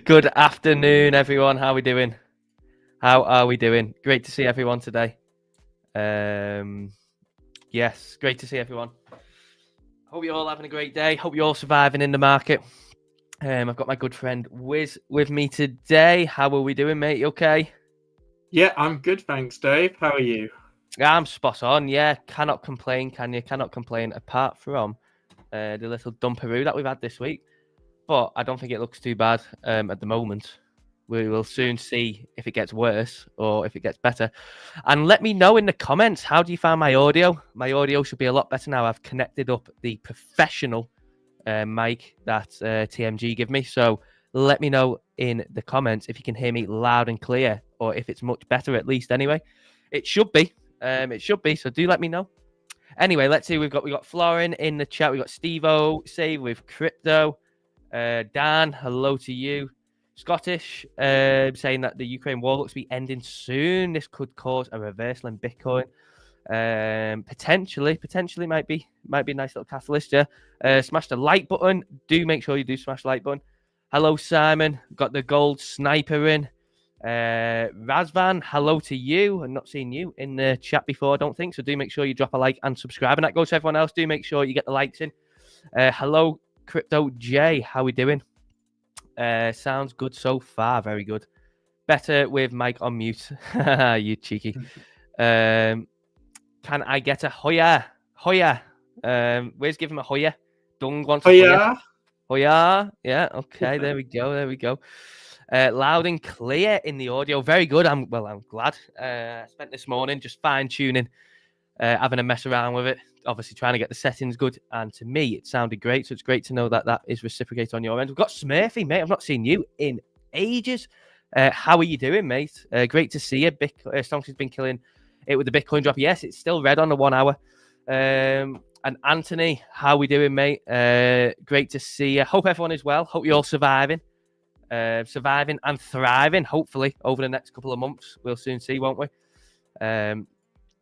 Good afternoon, everyone. How are we doing? How are we doing? Great to see everyone today. Yes, great to see everyone. Hope you're all having a great day. Hope you're all surviving in the market. I've got my good friend Wiz with me today. How are we doing, mate? You okay? Yeah, I'm good, thanks, Dave. How are you? I'm spot on. Yeah, cannot complain, can you? Cannot complain apart from the little dumperoo that we've had this week. But I don't think it looks too bad at the moment. We will soon see if it gets worse or if it gets better. And let me know in the comments, how do you find my audio? My audio should be a lot better now. I've connected up the professional mic that TMG give me. So let me know in the comments if you can hear me loud and clear or if it's much better at least anyway. It should be. It should be. So do let me know. Anyway, let's see. We've got Florin in the chat. We've got Steve-O, Save with Crypto. Dan, hello to you. Scottish saying that the Ukraine war looks to be ending soon. This could cause a reversal in Bitcoin. Potentially might be a nice little catalyst. Yeah. Smash the like button. Do make sure you do smash the like button. Hello, Simon. Got the gold sniper in. Razvan, hello to you. I've not seen you in the chat before, I don't think. So do make sure you drop a like and subscribe. And that goes to everyone else. Do make sure you get the likes in. Hello, Crypto J, how we doing? Sounds good so far. Very good. Better with mic on mute. You cheeky. Can I get a Hoya? Hoya. Where's giving him a Hoya? Dung wants a Hoya. Hoya. Yeah. Okay. There we go. There we go. Loud and clear in the audio. Very good. I'm glad. I spent this morning just fine tuning, having a mess around with it. Obviously trying to get the settings good, and to me it sounded great, so it's great to know that that is reciprocated on your end. We've got Smurfy, mate. I've not seen you in ages. How are you doing, mate? Great to see you. Stonksy's been killing it with the Bitcoin drop. Yes, it's still red on the 1 hour. And Anthony, how are we doing, mate? Great to see you. Hope everyone is well. Hope you're all surviving and thriving, hopefully, over the next couple of months. We'll soon see, won't we?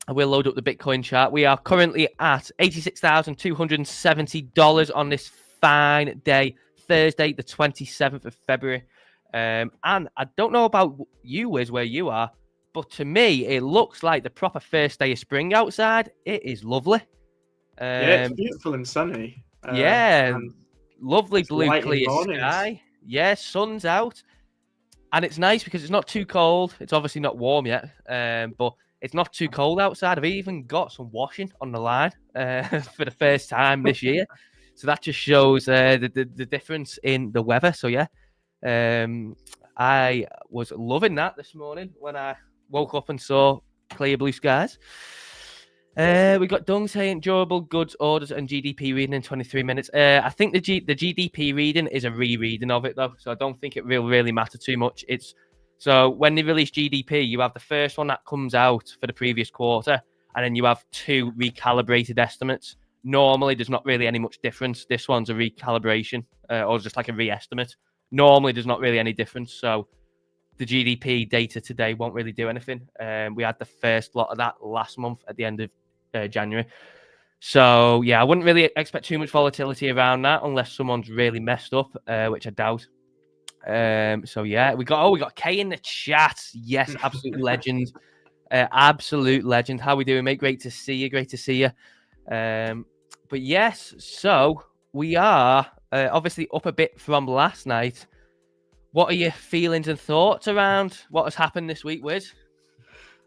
We'll load up the Bitcoin chart. We are currently at $86,270 on this fine day, Thursday, the 27th of February. And I don't know about you, Wiz, where you are, but to me, it looks like the proper first day of spring outside. It is lovely. Yeah, it's beautiful and sunny. And lovely blue, clear sky. Yeah, sun's out. And it's nice because it's not too cold. It's obviously not warm yet, but it's not too cold outside. I've even got some washing on the line for the first time this year. So that just shows the difference in the weather. So, yeah, I was loving that this morning when I woke up and saw clear blue skies. We got Dung saying durable goods orders and GDP reading in 23 minutes. I think the GDP reading is a rereading of it, though. So I don't think it will really matter too much. So when they release GDP, you have the first one that comes out for the previous quarter, and then you have two recalibrated estimates. Normally, there's not really any much difference. This one's a recalibration or just like a re-estimate. Normally, there's not really any difference. So the GDP data today won't really do anything. We had the first lot of that last month at the end of January. So, yeah, I wouldn't really expect too much volatility around that unless someone's really messed up, which I doubt. So yeah, we got Kay in the chat. Yes, absolute legend. Absolute legend. How we doing, mate? Great to see you. But yes, so we are obviously up a bit from last night. What are your feelings and thoughts around what has happened this week, Wiz?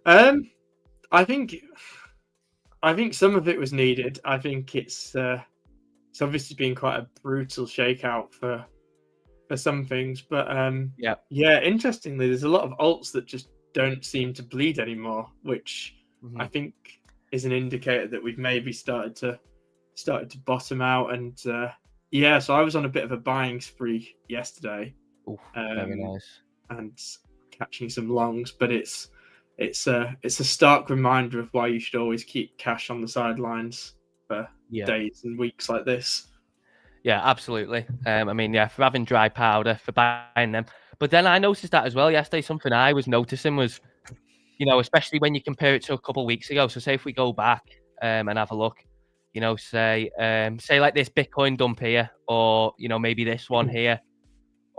I think some of it was needed. I think it's obviously been quite a brutal shakeout for some things, but yeah, interestingly, there's a lot of alts that just don't seem to bleed anymore, which I think is an indicator that we've maybe started to bottom out. And yeah, so I was on a bit of a buying spree yesterday. Very nice. And catching some longs, but it's a stark reminder of why you should always keep cash on the sidelines for days and weeks like this. Yeah, absolutely. I mean, yeah, for having dry powder, for buying them. But then I noticed that as well yesterday. Something I was noticing was, especially when you compare it to a couple of weeks ago. So say if we go back and have a look, you know, say like this Bitcoin dump here, or, you know, maybe this one here,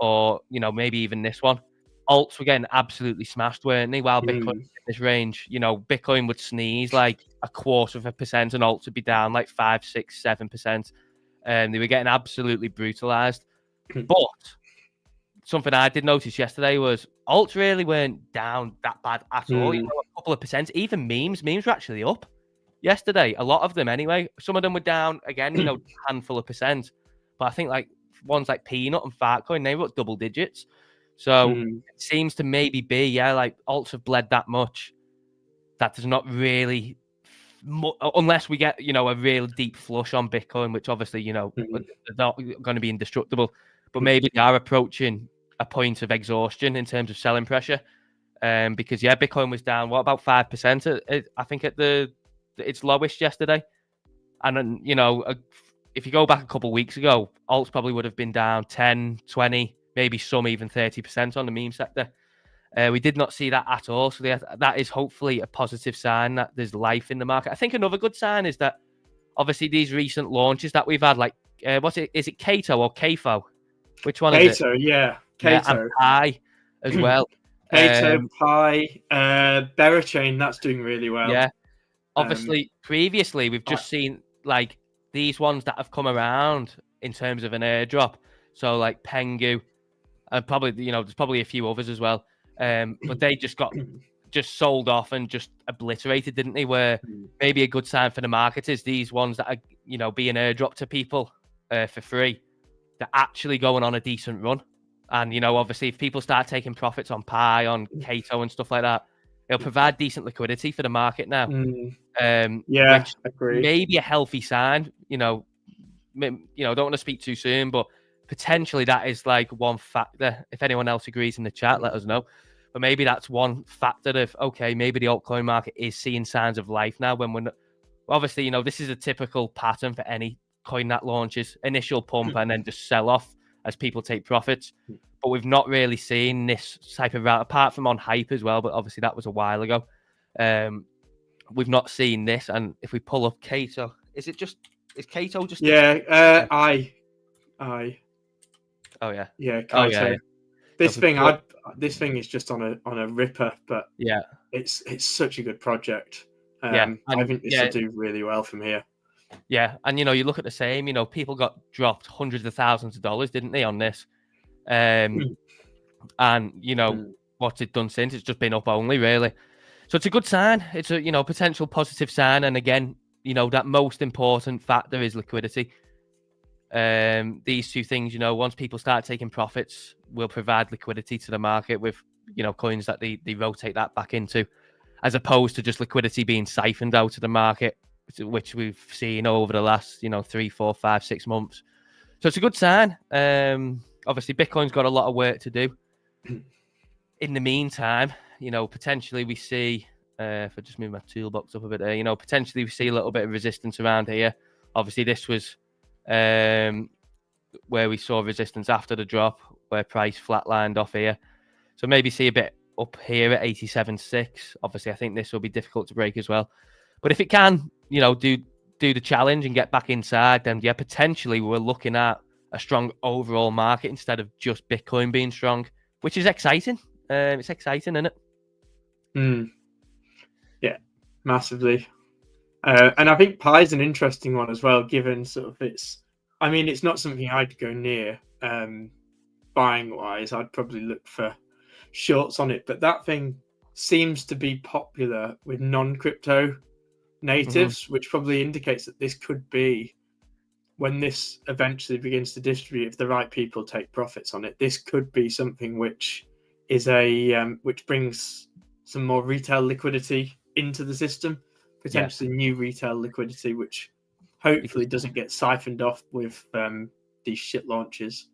or, you know, maybe even this one, alts were getting absolutely smashed, weren't they? While Bitcoin was in this range, you know, Bitcoin would sneeze like 0.25% and alts would be down like 5, 6, 7%. And they were getting absolutely brutalized. But something I did notice yesterday was alts really weren't down that bad at all. You know, a couple of percent. Even memes were actually up yesterday. A lot of them anyway. Some of them were down again, you know, a handful of percent. But I think like ones like Peanut and Fartcoin, they were up double digits. So it seems to maybe be, like alts have bled that much. That does not really, unless we get, you know, a real deep flush on Bitcoin, which obviously, you know, they're not going to be indestructible. But maybe they are approaching a point of exhaustion in terms of selling pressure. Because Bitcoin was down about 5%. I think at its lowest yesterday, and then, you know, if you go back a couple of weeks ago, alts probably would have been down 10, 20, maybe some even 30% on the meme sector. We did not see that at all. So that is hopefully a positive sign that there's life in the market. I think another good sign is that obviously these recent launches that we've had, like is it Kato or Kafo? Which one is it? Kato, yeah. Kato. And Pi as well. Kato, Pi, Berachain, that's doing really well. Yeah. Obviously, previously, we've just seen like these ones that have come around in terms of an airdrop. So like Pengu, and probably, you know, there's probably a few others as well. But they just got sold off and just obliterated, didn't they? Where maybe a good sign for the market is these ones that are, you know, being airdropped to people for free, they're actually going on a decent run. And, you know, obviously, if people start taking profits on Pi, on Kato and stuff like that, it'll provide decent liquidity for the market now. Which agree. may be a healthy sign. You know, don't want to speak too soon, but potentially that is like one factor. If anyone else agrees in the chat, let us know. But maybe that's one factor of, okay, maybe the altcoin market is seeing signs of life now. When we're not, obviously, you know, this is a typical pattern for any coin that launches: initial pump and then just sell off as people take profits. But we've not really seen this type of route, apart from on hype as well. But obviously that was a while ago. We've not seen this. And if we pull up Kato, is Kato just? Yeah, I. Oh yeah. Yeah, Kato. Oh, yeah. This thing is just on a ripper, but yeah, it's such a good project. I think this will do really well from here. Yeah, and you know, you look at the same. You know, people got dropped hundreds of thousands of dollars, didn't they, on this? And you know what's it done since? It's just been up only, really. So it's a good sign. It's a, you know, potential positive sign. And again, you know, that most important factor is liquidity. These two things, you know, once people start taking profits, will provide liquidity to the market with, you know, coins that they rotate that back into, as opposed to just liquidity being siphoned out of the market, which we've seen over the last, you know, 3, 4, 5, 6 months. So it's a good sign. Obviously, Bitcoin's got a lot of work to do. In the meantime, you know, potentially we see, if I just move my toolbox up a bit there, you know, potentially we see a little bit of resistance around here. Obviously, this was where we saw resistance after the drop, where price flatlined off here. So maybe see a bit up here at 87.6. Obviously, I think this will be difficult to break as well. But if it can, you know, do the challenge and get back inside, then yeah, potentially we're looking at a strong overall market instead of just Bitcoin being strong, which is exciting. It's exciting, isn't it? Yeah, massively. And I think Pi is an interesting one as well, given sort of it's not something I'd go near buying wise. I'd probably look for shorts on it, but that thing seems to be popular with non-crypto natives, which probably indicates that this could be, when this eventually begins to distribute, if the right people take profits on it, this could be something which is which brings some more retail liquidity into the system, potentially new retail liquidity, which hopefully doesn't get siphoned off with these shit launches.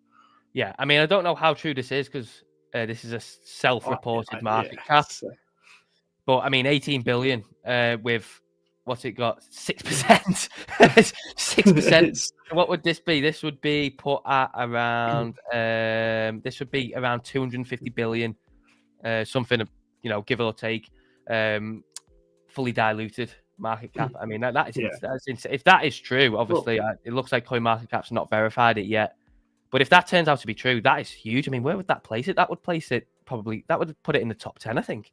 Yeah, I mean, I don't know how true this is, because this is a self-reported market cap. But I mean, 18 billion with what's it got? 6%. 6%. What would this be? This would be put at around. This would be around 250 billion, something, you know, give or take, fully diluted. market cap. I mean, that is Yeah. if that is true, obviously, it looks like CoinMarketCap's not verified it yet. But if that turns out to be true, that is huge. I mean, where would that place it? That would place it probably. That would put it in the top 10, I think.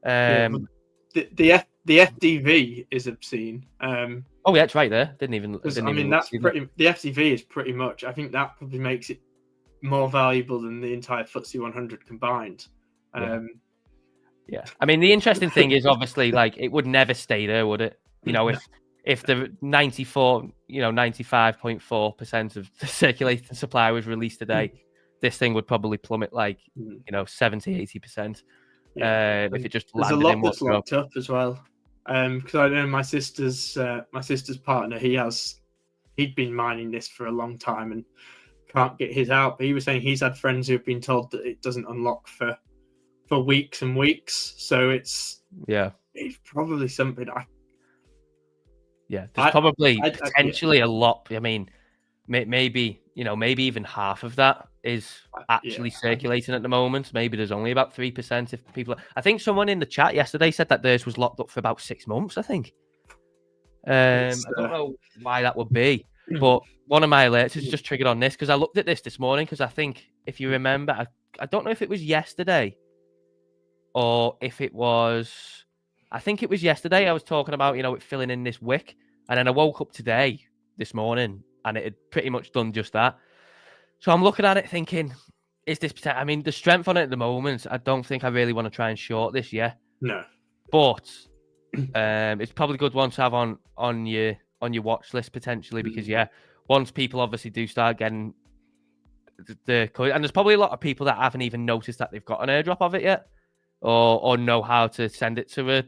The FDV is obscene. Oh yeah, it's right there. Didn't even. That's pretty. The FDV is pretty much. I think that probably makes it more valuable than the entire FTSE 100 combined. Yeah. I mean, the interesting thing is obviously like it would never stay there, would it? You know, if the 95.4% of the circulating supply was released today, this thing would probably plummet like 70-80%. If it just landed. There's a lot that's locked up as well. Because I know my sister's partner, he'd been mining this for a long time and can't get his out. But he was saying he's had friends who have been told that it doesn't unlock for weeks and weeks. So it's probably something there's probably potentially a lot. I mean, maybe even half of that is actually circulating at the moment. Maybe there's only about 3% if people. I think someone in the chat yesterday said that theirs was locked up for about 6 months. I think. I don't know why that would be, but one of my alerts is just triggered on this because I looked at this morning because I think if you remember, I don't know if it was yesterday or if it was. I think it was yesterday. I was talking about it filling in this wick, and then I woke up this morning, and it had pretty much done just that. So I'm looking at it thinking, is this? I mean, the strength on it at the moment, I don't think I really want to try and short this yet. No, but it's probably a good one to have on your watch list potentially because once people obviously do start getting the coin, and there's probably a lot of people that haven't even noticed that they've got an airdrop of it yet, or know how to send it to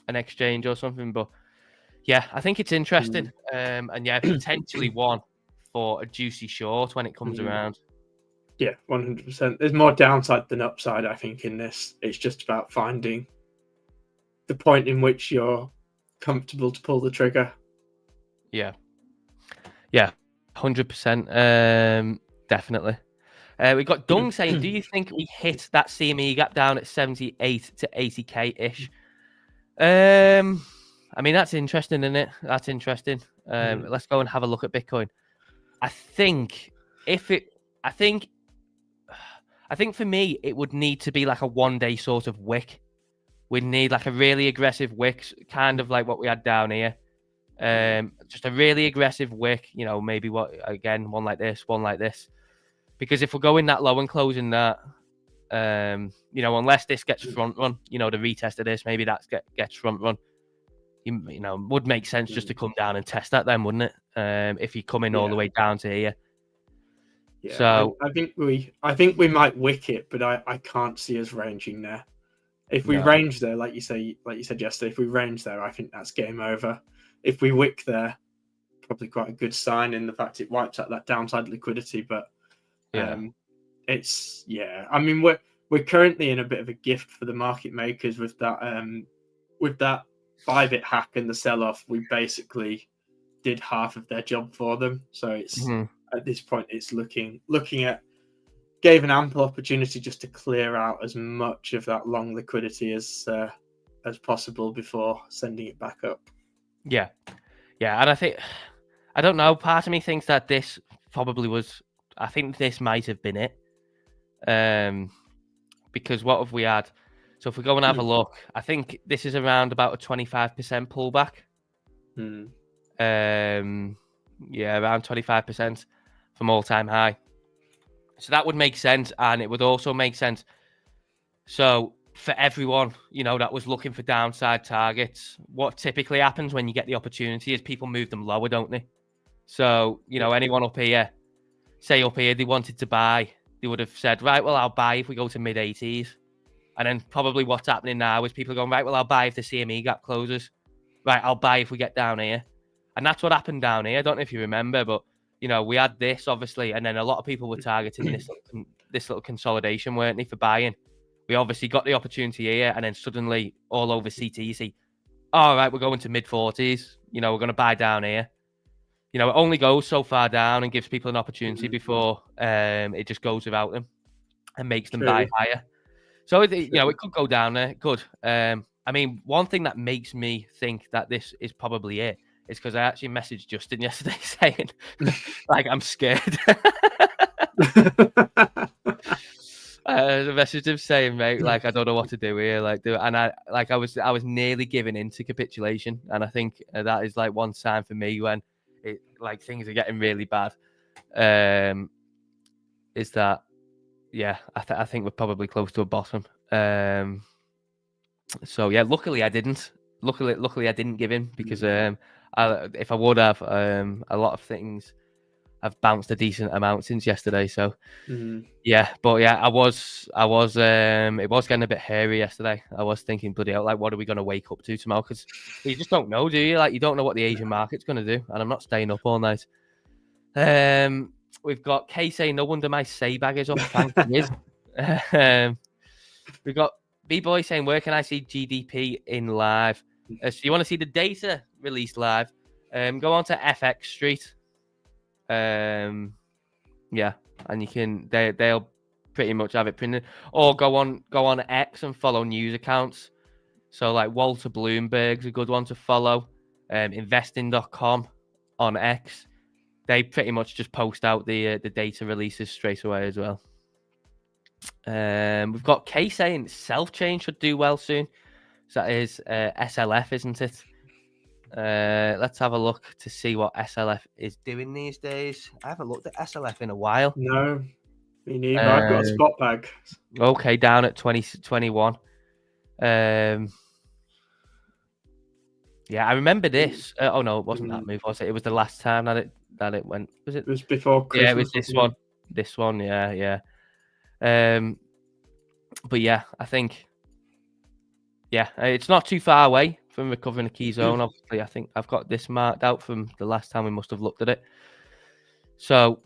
an exchange or something. But I think it's interesting, and potentially one for a juicy short when it comes around. Yeah, 100%. There's more downside than upside, I think, in this. It's just about finding the point in which you're comfortable to pull the trigger. Yeah, 100%. Definitely. We got Dung saying, do you think we hit that CME gap down at 78 to 80k ish? I mean, that's interesting, isn't it? That's interesting. Let's go and have a look at Bitcoin. I think for me, it would need to be like a 1 day sort of wick. We'd need like a really aggressive wick, kind of like what we had down here. Just a really aggressive wick, maybe one like this. Because if we're going that low and closing that, unless this gets front run, the retest of this, maybe that gets front run. Would make sense just to come down and test that then, wouldn't it? If you come in all the way down to here. Yeah, so I think we might wick it, but I can't see us ranging there. If we range there, like you said yesterday, if we range there, I think that's game over. If we wick there, probably quite a good sign in the fact it wipes out that downside liquidity. But I mean, we're currently in a bit of a gift for the market makers with that Bybit hack and the sell-off. We basically did half of their job for them. So it's at this point, it's looking at gave an ample opportunity just to clear out as much of that long liquidity as possible before sending it back up. Yeah, and I don't know. Part of me thinks that this probably was. I think this might have been it. Because what have we had? So if we go and have a look, I think this is around about a 25% pullback. Around 25% from all-time high. So that would make sense, and it would also make sense. So for everyone, that was looking for downside targets, what typically happens when you get the opportunity is people move them lower, don't they? So, anyone up here, say up here, they wanted to buy, they would have said, right, well, I'll buy if we go to mid-80s. And then probably what's happening now is people are going, right, well, I'll buy if the CME gap closes. Right, I'll buy if we get down here. And that's what happened down here. I don't know if you remember, but, we had this, obviously, and then a lot of people were targeting this little consolidation, weren't they, for buying. We obviously got the opportunity here, and then suddenly all over CT, you see, all right, we're going to mid-40s. We're going to buy down here. It only goes so far down and gives people an opportunity before it just goes without them and makes them buy higher. So, it could go down there. It could. I mean, one thing that makes me think that this is probably it is because I actually messaged Justin yesterday saying, like, I'm scared. I messaged him saying, mate, like, I don't know what to do here, like, and I was nearly giving in to capitulation, and I think that is like one sign for me when like things are getting really bad. Is that, yeah, I think we're probably close to a bottom. So yeah, luckily I didn't. Luckily I didn't give in because if I would have, a lot of things have bounced a decent amount since yesterday. So yeah, but yeah, I was it was getting a bit hairy yesterday. I was thinking, bloody hell, like, what are we going to wake up to tomorrow? Because you just don't know, do you? Like, you don't know what the Asian market's going to do, and I'm not staying up all night. We've got Kay saying, no wonder my say bag is up. Thank you. We've got B-Boy saying, where can I see GDP in live? So you want to see the data released live? Go on to FX Street. Yeah, and you can they'll pretty much have it printed, or go on X and follow news accounts. So like Walter Bloomberg's a good one to follow. Investing.com on X. They pretty much just post out the data releases straight away as well. We've got Kay saying self-chain should do well soon. So that is SLF, isn't it? Let's have a look to see what SLF is doing these days. I haven't looked at SLF in a while. No, me neither. I've got a spot bag. Okay, down at 2021. Yeah, I remember this. Oh no, it wasn't that move, was it? It was the last time that it went. Was it? It was before Christmas. Yeah, it was this one. This one, yeah. But yeah, I think, yeah, it's not too far away from recovering a key zone. Obviously, I think I've got this marked out from the last time we must have looked at it. So,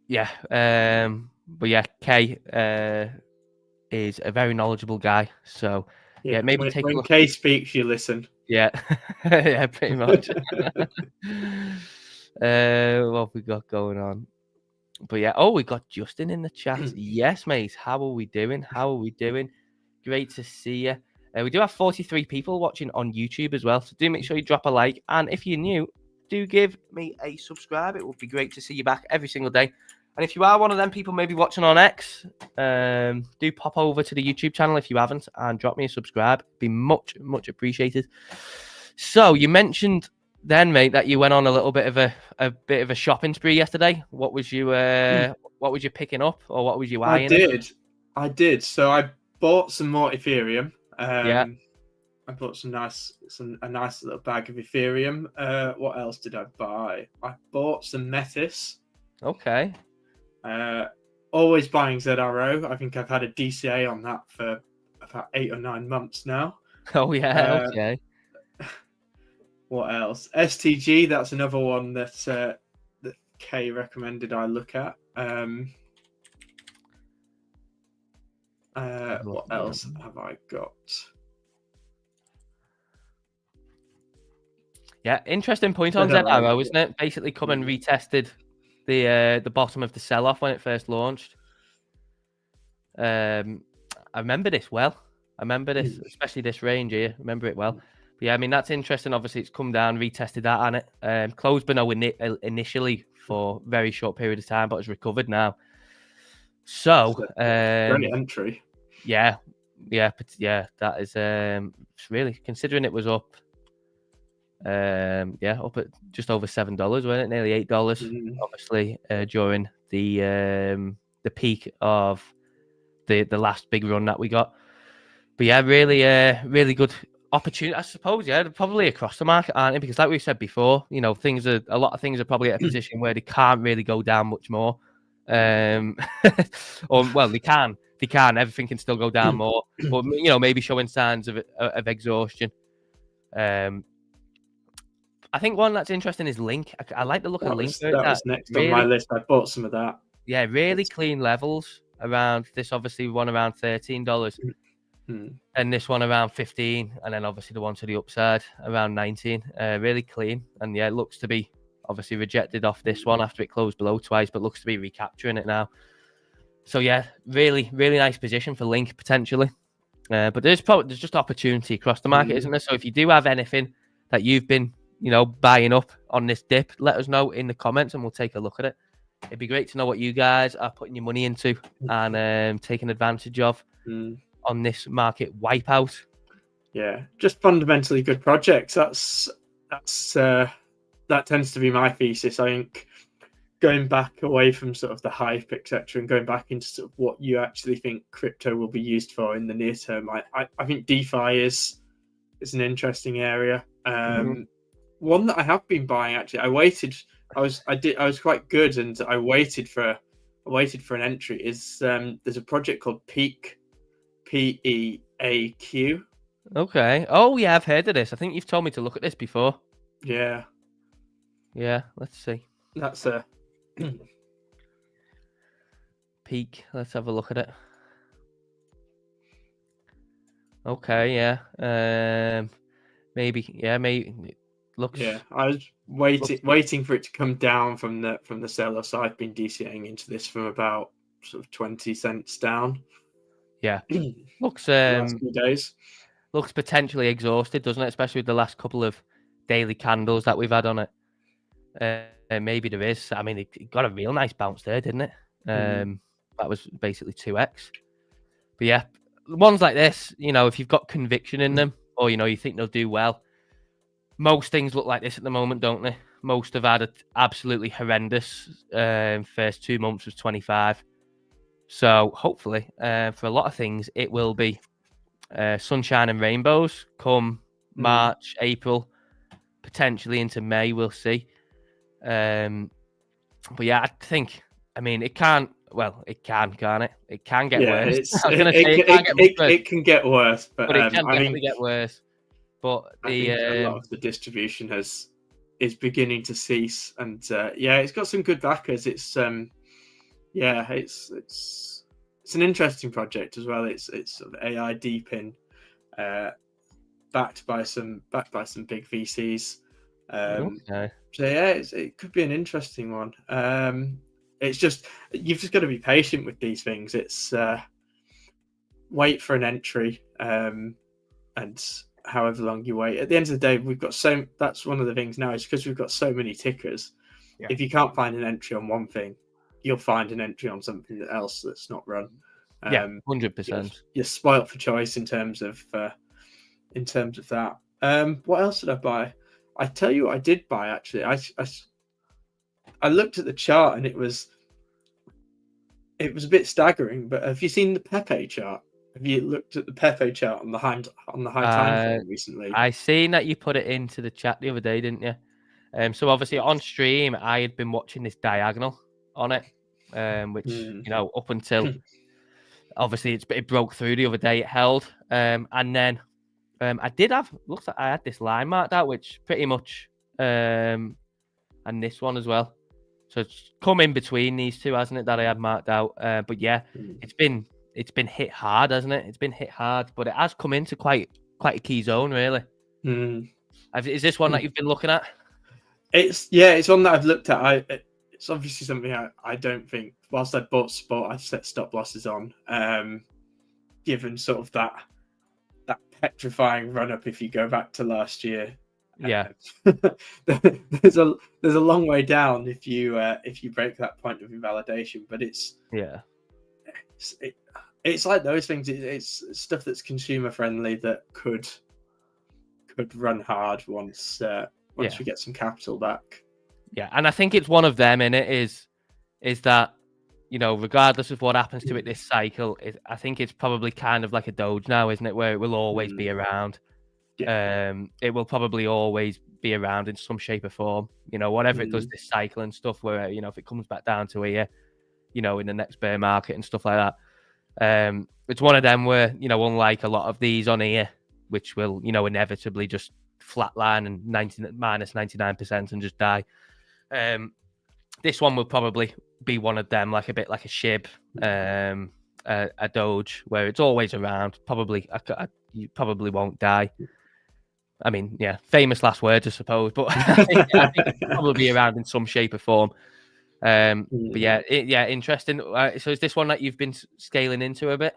yeah, but yeah, Kay is a very knowledgeable guy. So, yeah, maybe take a look. When Kay speaks, you listen. Yeah, yeah, pretty much. What have we got going on? But yeah, we got Justin in the chat. Yes, mate. How are we doing? Great to see you. We do have 43 people watching on YouTube as well. So do make sure you drop a like. And if you're new, do give me a subscribe. It would be great to see you back every single day. And if you are one of them people maybe watching on X, do pop over to the YouTube channel if you haven't and drop me a subscribe. It'd be much, much appreciated. So you mentioned then, mate, that you went on a little bit of a shopping spree yesterday. What was you picking up, or what was you eyeing? I did. So I bought some more Ethereum. Yeah. I bought a nice little bag of Ethereum. What else did I buy? I bought some Metis. Okay. Always buying ZRO. I think I've had a DCA on that for about 8 or 9 months now. Oh yeah. Okay. What else? STG. That's another one that Kay recommended I look at. What else have I got? Yeah, interesting point on ZRO, isn't it? Basically, come and retested the bottom of the sell-off when it first launched. I remember this well. Especially this range here. I remember it well. But yeah, I mean, that's interesting. Obviously, it's come down, retested that on it. Closed below initially for a very short period of time, but has recovered now. So, great entry. Yeah, but yeah, that is really, considering it was up. Up at just over $7, wasn't it? Nearly $8. Obviously, during the peak of the last big run that we got. But yeah, really good opportunity, I suppose. Yeah, probably across the market, aren't they? Because like we said before, a lot of things are probably at a position where they can't really go down much more. Or well, they can. Everything can still go down more, but maybe showing signs of exhaustion. I think one that's interesting is Link. I like the look of Link. That was next on my list. I bought some of that. Yeah, really clean levels around this. Obviously, one around $13, and this one around 15, and then obviously the one to the upside around 19. Really clean, and yeah, it looks to be obviously rejected off this one after it closed below twice, but looks to be recapturing it now. So yeah, really nice position for Link potentially. But there's just opportunity across the market, isn't there? So if you do have anything that you've been, buying up on this dip, let us know in the comments and we'll take a look at it. It'd be great to know what you guys are putting your money into and taking advantage of on this market wipeout. Yeah, just fundamentally good projects. That tends to be my thesis. I think going back away from sort of the hype, etc., and going back into sort of what you actually think crypto will be used for in the near term. I think DeFi is an interesting area. One that I have been buying actually. I was quite good, and I waited for an entry. Is there's a project called Peak, PEAQ. Okay. Oh yeah, I've heard of this. I think you've told me to look at this before. Yeah. Let's see. That's a Peak. Let's have a look at it. Okay. Yeah. Maybe. Yeah. Maybe. It looks. Yeah. I was waiting for it to come down from the seller. So I've been DCAing into this from about sort of 20 cents down. Yeah. Looks. Last few days. Looks potentially exhausted, doesn't it? Especially with the last couple of daily candles that we've had on it. Maybe there is. I mean, it got a real nice bounce there, didn't it? That was basically 2x. But yeah, ones like this, if you've got conviction in them, or you think they'll do well, most things look like this at the moment, don't they? Most have had an absolutely horrendous first 2 months was 25. So hopefully, for a lot of things, it will be sunshine and rainbows come March, April, potentially into May. We'll see. But yeah, I think. I mean, it can't. Well, it can, can't it? It can get worse. It can get worse, but it can definitely get worse. But a lot of the distribution is beginning to cease, and it's got some good backers. It's an interesting project as well. It's sort of AI deep in, backed by some big VCs. Okay. So yeah, it could be an interesting one. It's just you've just got to be patient with these things. It's wait for an entry, and however long you wait. At the end of the day, we've got that's one of the things now is because we've got so many tickers. Yeah. If you can't find an entry on one thing, you'll find an entry on something else that's not run. 100%. You're spoilt for choice in terms of that. What else did I buy? I tell you what I did buy actually. I looked at the chart and it was a bit staggering. But have you seen the Pepe chart? Have you looked at the Pepe chart on the high time frame recently? I seen that you put it into the chat the other day, didn't you? So obviously on stream, I had been watching this diagonal on it, which up until obviously it broke through the other day. It held, and then I did have looks like I had this line marked out, which pretty much, and this one as well. So it's come in between these two, hasn't it? That I had marked out. But yeah, it's been hit hard, hasn't it? It's been hit hard, but it has come into quite a key zone, really. Is this one that you've been looking at? It's one that I've looked at. It's obviously something I don't think. Whilst I bought spot, I've set stop losses on. Given sort of that petrifying run up, if you go back to last year. Yeah, there's a long way down if you break that point of invalidation, but it's like those things. It's stuff that's consumer friendly that could run hard once we get some capital back. Yeah, and I think it's one of them, and it is that regardless of what happens to it this cycle, I think it's probably kind of like a Doge now, isn't it? Where it will always be around. Yeah. It will probably always be around in some shape or form. Whatever it does this cycle and stuff. Where if it comes back down to here, in the next bear market and stuff like that. It's one of them where unlike a lot of these on here, which will inevitably just flatline and minus 99% and just die. This one will probably be one of them, like a bit like a SHIB, a Doge, where it's always around. Probably, you probably won't die. I mean, yeah, famous last words, I suppose, but I think it'll probably be around in some shape or form. But yeah, interesting. So is this one that you've been scaling into a bit?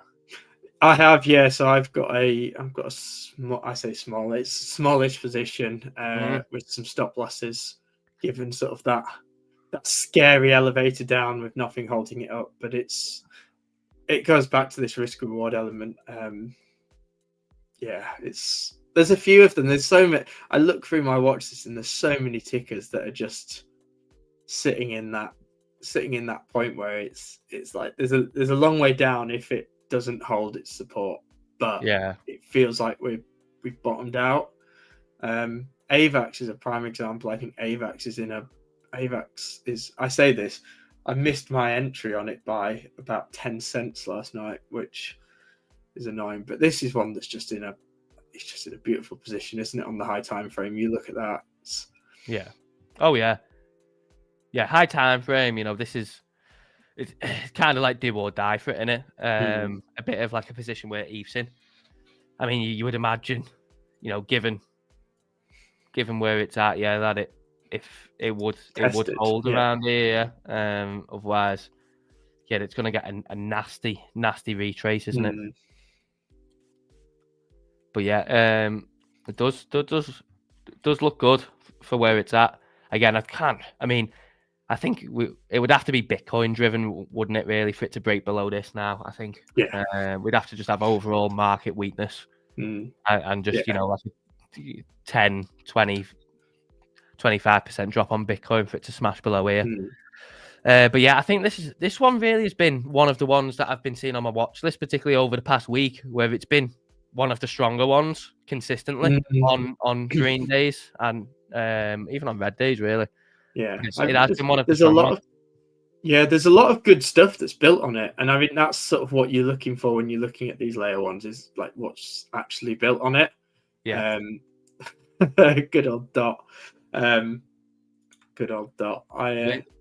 I have, yeah. So I've got a small, I say small, it's smallish position with some stop losses, given sort of that scary elevator down with nothing holding it up. But it goes back to this risk reward element. Yeah, there's a few of them. There's so many. I look through my watch list and there's so many tickers that are just sitting in that point where it's like there's a long way down if it doesn't hold its support, but Yeah. it feels like we've bottomed out. AVAX is a prime example. I think AVAX is I say this, I missed my entry on it by about 10 cents last night, which is annoying, but this is one that's just in a beautiful position, isn't it? On the high time frame, you look at that. Yeah. Oh yeah. Yeah, high time frame. You know, it's kind of like do or die for it, isn't it? A bit of like a position where ETH's in. I mean, you would imagine, you know, given where it's at, yeah, that it would hold around here. Otherwise, yeah, it's going to get a nasty retrace, isn't it? But yeah, it does look good for where it's at. Again, I think it would have to be Bitcoin driven, wouldn't it, really, for it to break below this now, I think. Yeah. We'd have to just have overall market weakness and just, you know, like a 10, 20, 25% drop on Bitcoin for it to smash below here. But yeah, I think this one really has been one of the ones that I've been seeing on my watch list, particularly over the past week, where it's been one of the stronger ones consistently on green days and even on red days, really. Yeah, it has been one of the there's a lot of good stuff that's built on it, and I mean that's sort of what you're looking for when you're looking at these layer ones, is like what's actually built on it. Yeah. Good old Dot. Good old Dot.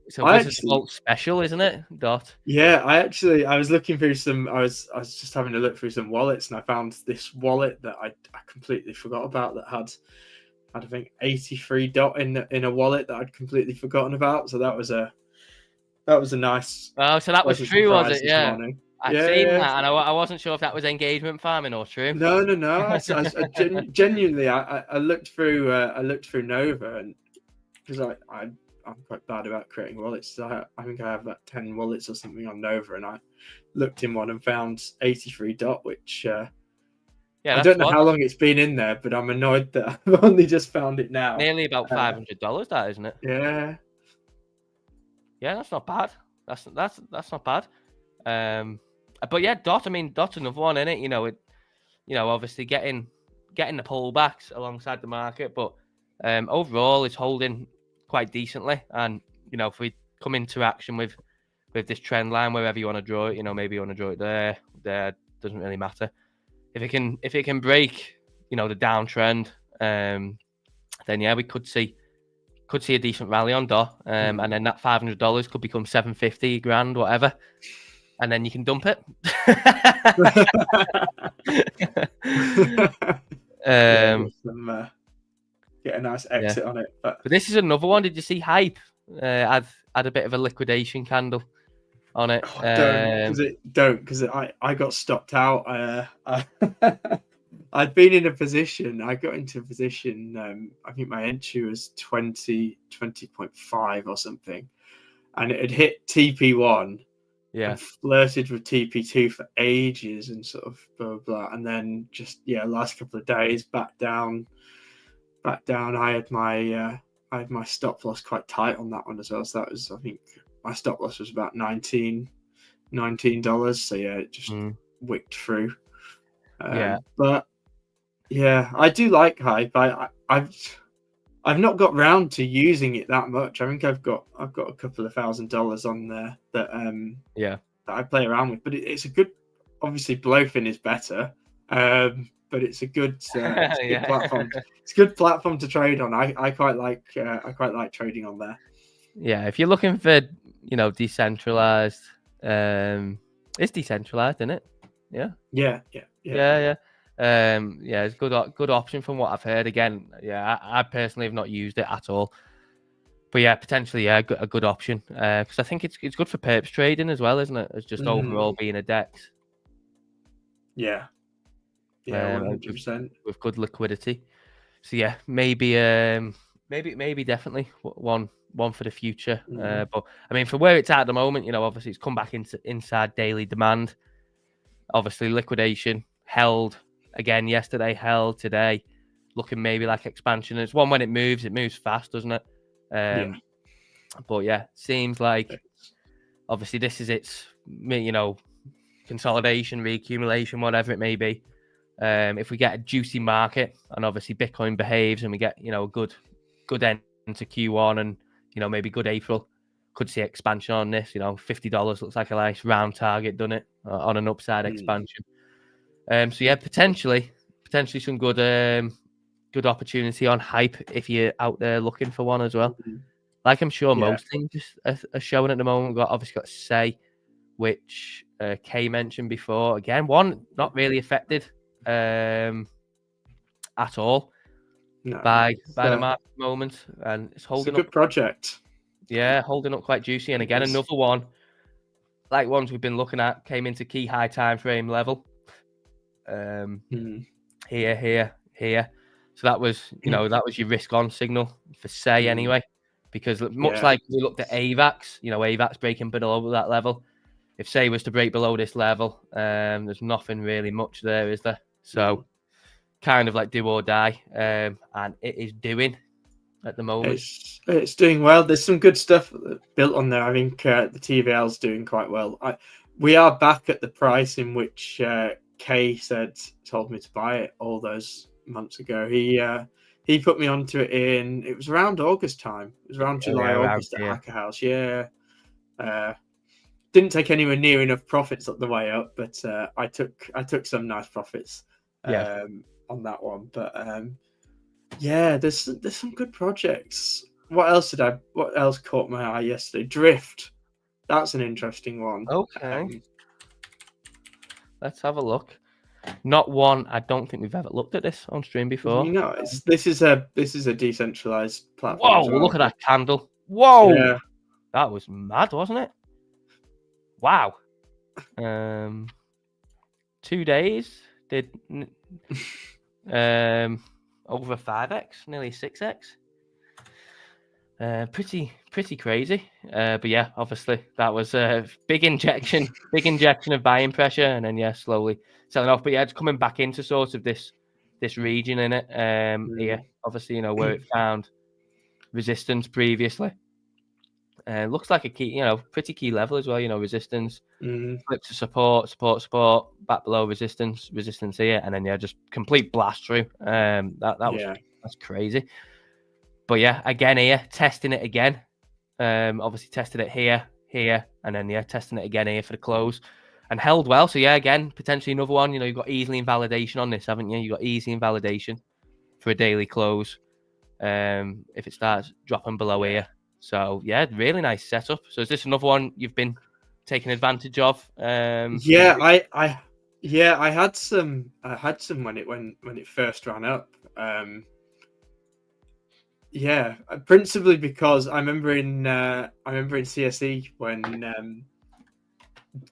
So this is Vault special, isn't it, Dot? Yeah, I was looking through some. I was just having a look through some wallets, and I found this wallet that I completely forgot about that had I think 83 Dot in a wallet that I'd completely forgotten about. So that was a nice. Oh, so that was true, was it? Yeah. Morning. I'd seen that, and I wasn't sure if that was engagement farming or true. No. I genuinely, I looked through Nova, and because I'm quite bad about creating wallets. So I think I have like 10 wallets or something on Nova, and I looked in one and found 83 Dot, which I don't know how long it's been in there, but I'm annoyed that I've only just found it now. Nearly about $500, that, isn't it? Yeah. Yeah, that's not bad. That's not bad. But yeah, Dot. I mean, Dot's another one, isn't it? You know, obviously getting the pullbacks alongside the market, but overall, it's holding quite decently. And you know, if we come into action with this trend line, wherever you want to draw it, you know, maybe you want to draw it there, doesn't really matter. If it can break, you know, the downtrend, then yeah, we could see a decent rally on Dot, and then that $500 could become $750 grand, whatever, and then you can dump it. Get a nice exit on it. But this is another one. Did you see Hype had a bit of a liquidation candle on it? Don't because I got stopped out. I'd been in a position. I got into a position. I think my entry was 20.5 or something, and it had hit TP1. Yeah, and flirted with TP2 for ages and sort of blah blah, and then just last couple of days back down. I had my stop loss quite tight on that one as well. So that was, I think, my stop loss was about $19. So yeah, it just wicked through. But yeah, I do like Hype. I've not got round to using it that much. I think I've got a couple of $1,000 on there that that I play around with. But it's a good. Obviously, BLOFIN is better, but it's a good platform. It's a good platform to trade on. I quite like trading on there. Yeah, if you're looking for decentralized, it's decentralized, isn't it? Yeah. It's good option from what I've heard. Again, I personally have not used it at all, but yeah, potentially a good option because I think it's good for perps trading as well, isn't it? As just overall being a DEX. Yeah. Yeah, 100%. with good liquidity. So yeah, maybe definitely one for the future. But I mean, for where it's at the moment, you know, obviously it's come back into inside daily demand. Obviously, liquidation held again yesterday, held today, looking maybe like expansion. It's one when it moves fast, doesn't it? Yeah. But yeah, seems like obviously this is its, you know, consolidation, reaccumulation, whatever it may be. If we get a juicy market and obviously Bitcoin behaves and we get, you know, a good end to Q1 and, you know, maybe good April, could see expansion on this. You know, $50 looks like a nice round target, doesn't it, on an upside expansion. So yeah, potentially some good opportunity on hype if you're out there looking for one as well. Like I'm sure most things are showing at the moment. We've obviously got Say, which Kay mentioned before. Again, one not really affected at all by the market moment, and it's holding up. It's a good project. Yeah, holding up quite juicy. And again, another one, like ones we've been looking at, came into key high time frame level. Here. So that was, you know, that was your risk on signal for Say anyway, because much like we looked at AVAX, you know, AVAX breaking below that level. If Say was to break below this level, there's nothing really much there, is there? So kind of like do or die, and it is doing at the moment. It's doing well. There's some good stuff built on there. I think the TVL's doing quite well. We are back at the price in which Kay told me to buy it all those months ago. He put me onto it it was around August time. It was around July, August at Hacker House. Yeah. Didn't take anywhere near enough profits up the way up, but I took some nice profits on that one. But yeah, there's some good projects. What else caught my eye yesterday? Drift. That's an interesting one. Okay. Let's have a look. Not one. I don't think we've ever looked at this on stream before. You know, this is a decentralized platform. Whoa! Look at that candle. Whoa! Yeah. That was mad, wasn't it? Wow. 2 days did over 5x, nearly 6x. Pretty crazy. But yeah, obviously that was a big injection of buying pressure, and then slowly selling off. But yeah, it's coming back into sort of this region in it. Here, obviously, you know, where it found resistance previously. Looks like a key, pretty key level as well. You know, resistance, flip to support, back below resistance here, and then just complete blast through. That's crazy. But yeah, again here, testing it again. Obviously tested it here, and then testing it again here for the close, and held well. So yeah, again, potentially another one. You know, you've got easily invalidation on this, haven't you? You got easy invalidation for a daily close. If it starts dropping below here. So yeah, really nice setup. So is this another one you've been taking advantage of? I had some when it first ran up. Principally because I remember in CSE when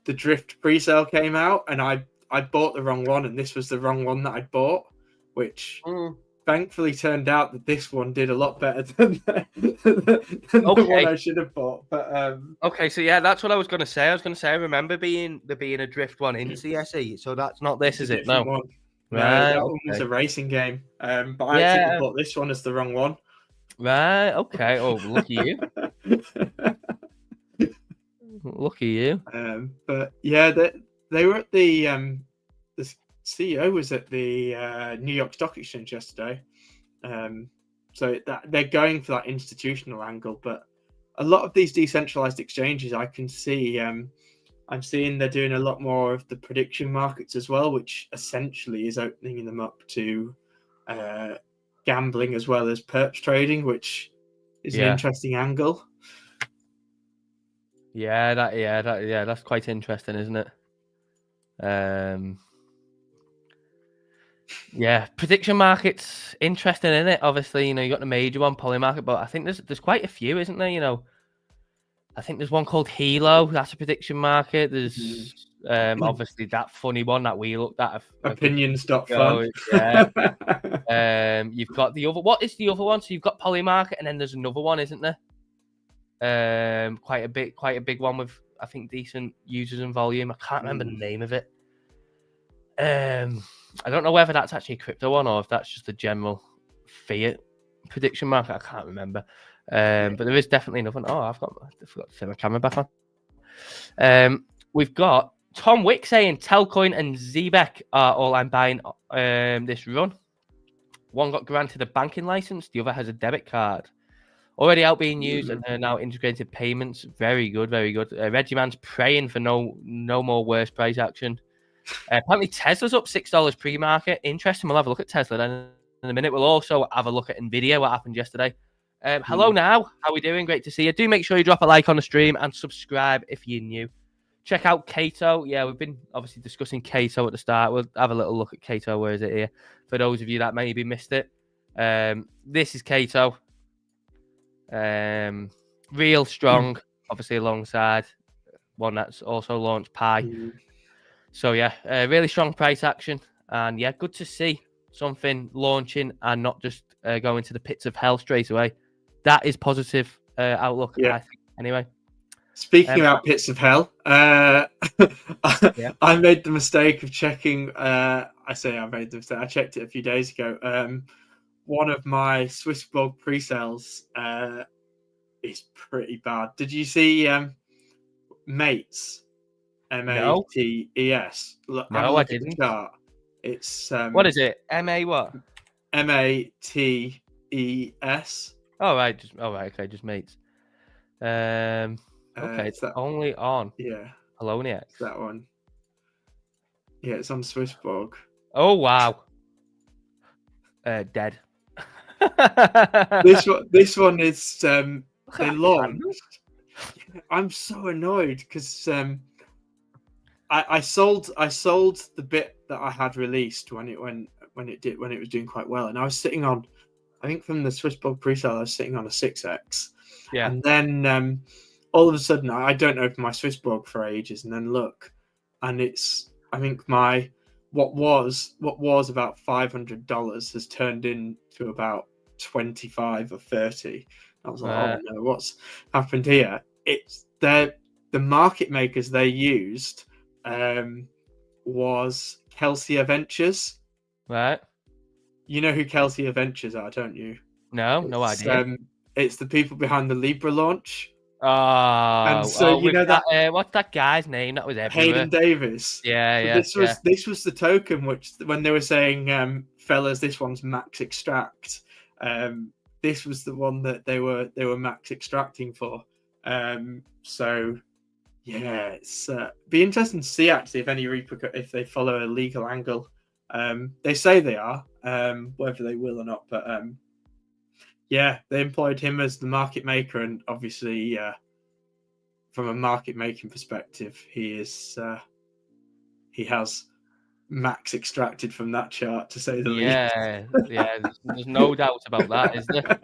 the Drift pre-sale came out, and I bought the wrong one, and this was the wrong one that I bought, which thankfully turned out that this one did a lot better than the one I should have bought. But okay, so yeah, that's what I was going to say. I remember there being a Drift one in CSE, so that's not this, is it? No. One. Right, that one was a racing game. But I actually bought this one as the wrong one. Right. Okay. Oh, lucky you. Lucky you. But yeah, they were at the CEO was at the New York Stock Exchange yesterday. So they're going for that institutional angle, but a lot of these decentralized exchanges, I can see, I'm seeing they're doing a lot more of the prediction markets as well, which essentially is opening them up to gambling as well as perps trading, which is an interesting angle. That's quite interesting, isn't it? Prediction markets, interesting, isn't it? Obviously, you know, you got the major one, Polymarket, but I think there's quite a few, isn't there? You know, I think there's one called Hilo, that's a prediction market. There's Obviously, that funny one that we looked at. Opinions.fun. Yeah. You've got the other. What is the other one? So you've got Polymarket, and then there's another one, isn't there? Quite a big one with, I think, decent users and volume. I can't remember the name of it. I don't know whether that's actually a crypto one or if that's just a general fiat prediction market. I can't remember. But there is definitely another one. Oh, I forgot to turn my camera back on. We've got Tom Wick saying Telcoin and Zebek are all I'm buying this run. One got granted a banking license, the other has a debit card. Already out being used, and they're now integrated payments. Very good, very good. Reggie Man's praying for no more worse price action. Apparently, Tesla's up $6 pre-market. Interesting. We'll have a look at Tesla then in a minute. We'll also have a look at Nvidia, what happened yesterday. Hello now. How are we doing? Great to see you. Do make sure you drop a like on the stream and subscribe if you're new. Check out Cato. Yeah, we've been obviously discussing Cato at the start. We'll have a little look at Cato. Where is it here? For those of you that maybe missed it. This is Cato. Real strong, obviously, alongside one that's also launched Pi. So yeah, really strong price action, and yeah, good to see something launching and not just going to the pits of hell straight away. That is positive outlook, I think, anyway. Speaking about pits of hell, I made the mistake of checking. I checked it a few days ago. One of my Swissblog pre-sales is pretty bad. Did you see Mates? MATES. Look, no, I didn't. Chart. It's what is it? MA what? MATES. Oh right, okay, just Mates. Okay, it's only on. Yeah. Poloniex. That one. Yeah, it's on Swissblog. Oh wow. Dead. This one is they launched. I'm so annoyed because I sold the bit that I had released when it was doing quite well, and I was sitting on, I think from the Swissblog pre-sale, I was sitting on a 6x. Yeah. And then all of a sudden I don't open my Swissblog for ages, and then look, and it's, I think what was about $500 has turned into about 25 or 30. I was like, oh no, what's happened here? It's the market makers they used was Kelsia Ventures. Right. You know who Kelsia Ventures are, don't you? No idea. It's the people behind the Libra launch. Oh, and so you know that what's that guy's name that was everywhere? Hayden Davis. Yeah. This was the token which, when they were saying, fellas, this one's max extract. This was the one that they were max extracting for. So yeah, it's be interesting to see actually if they follow a legal angle. They say they are, whether they will or not, but yeah, they employed him as the market maker, and obviously from a market making perspective, he has max extracted from that chart, to say the least. Yeah, there's no doubt about that, is there?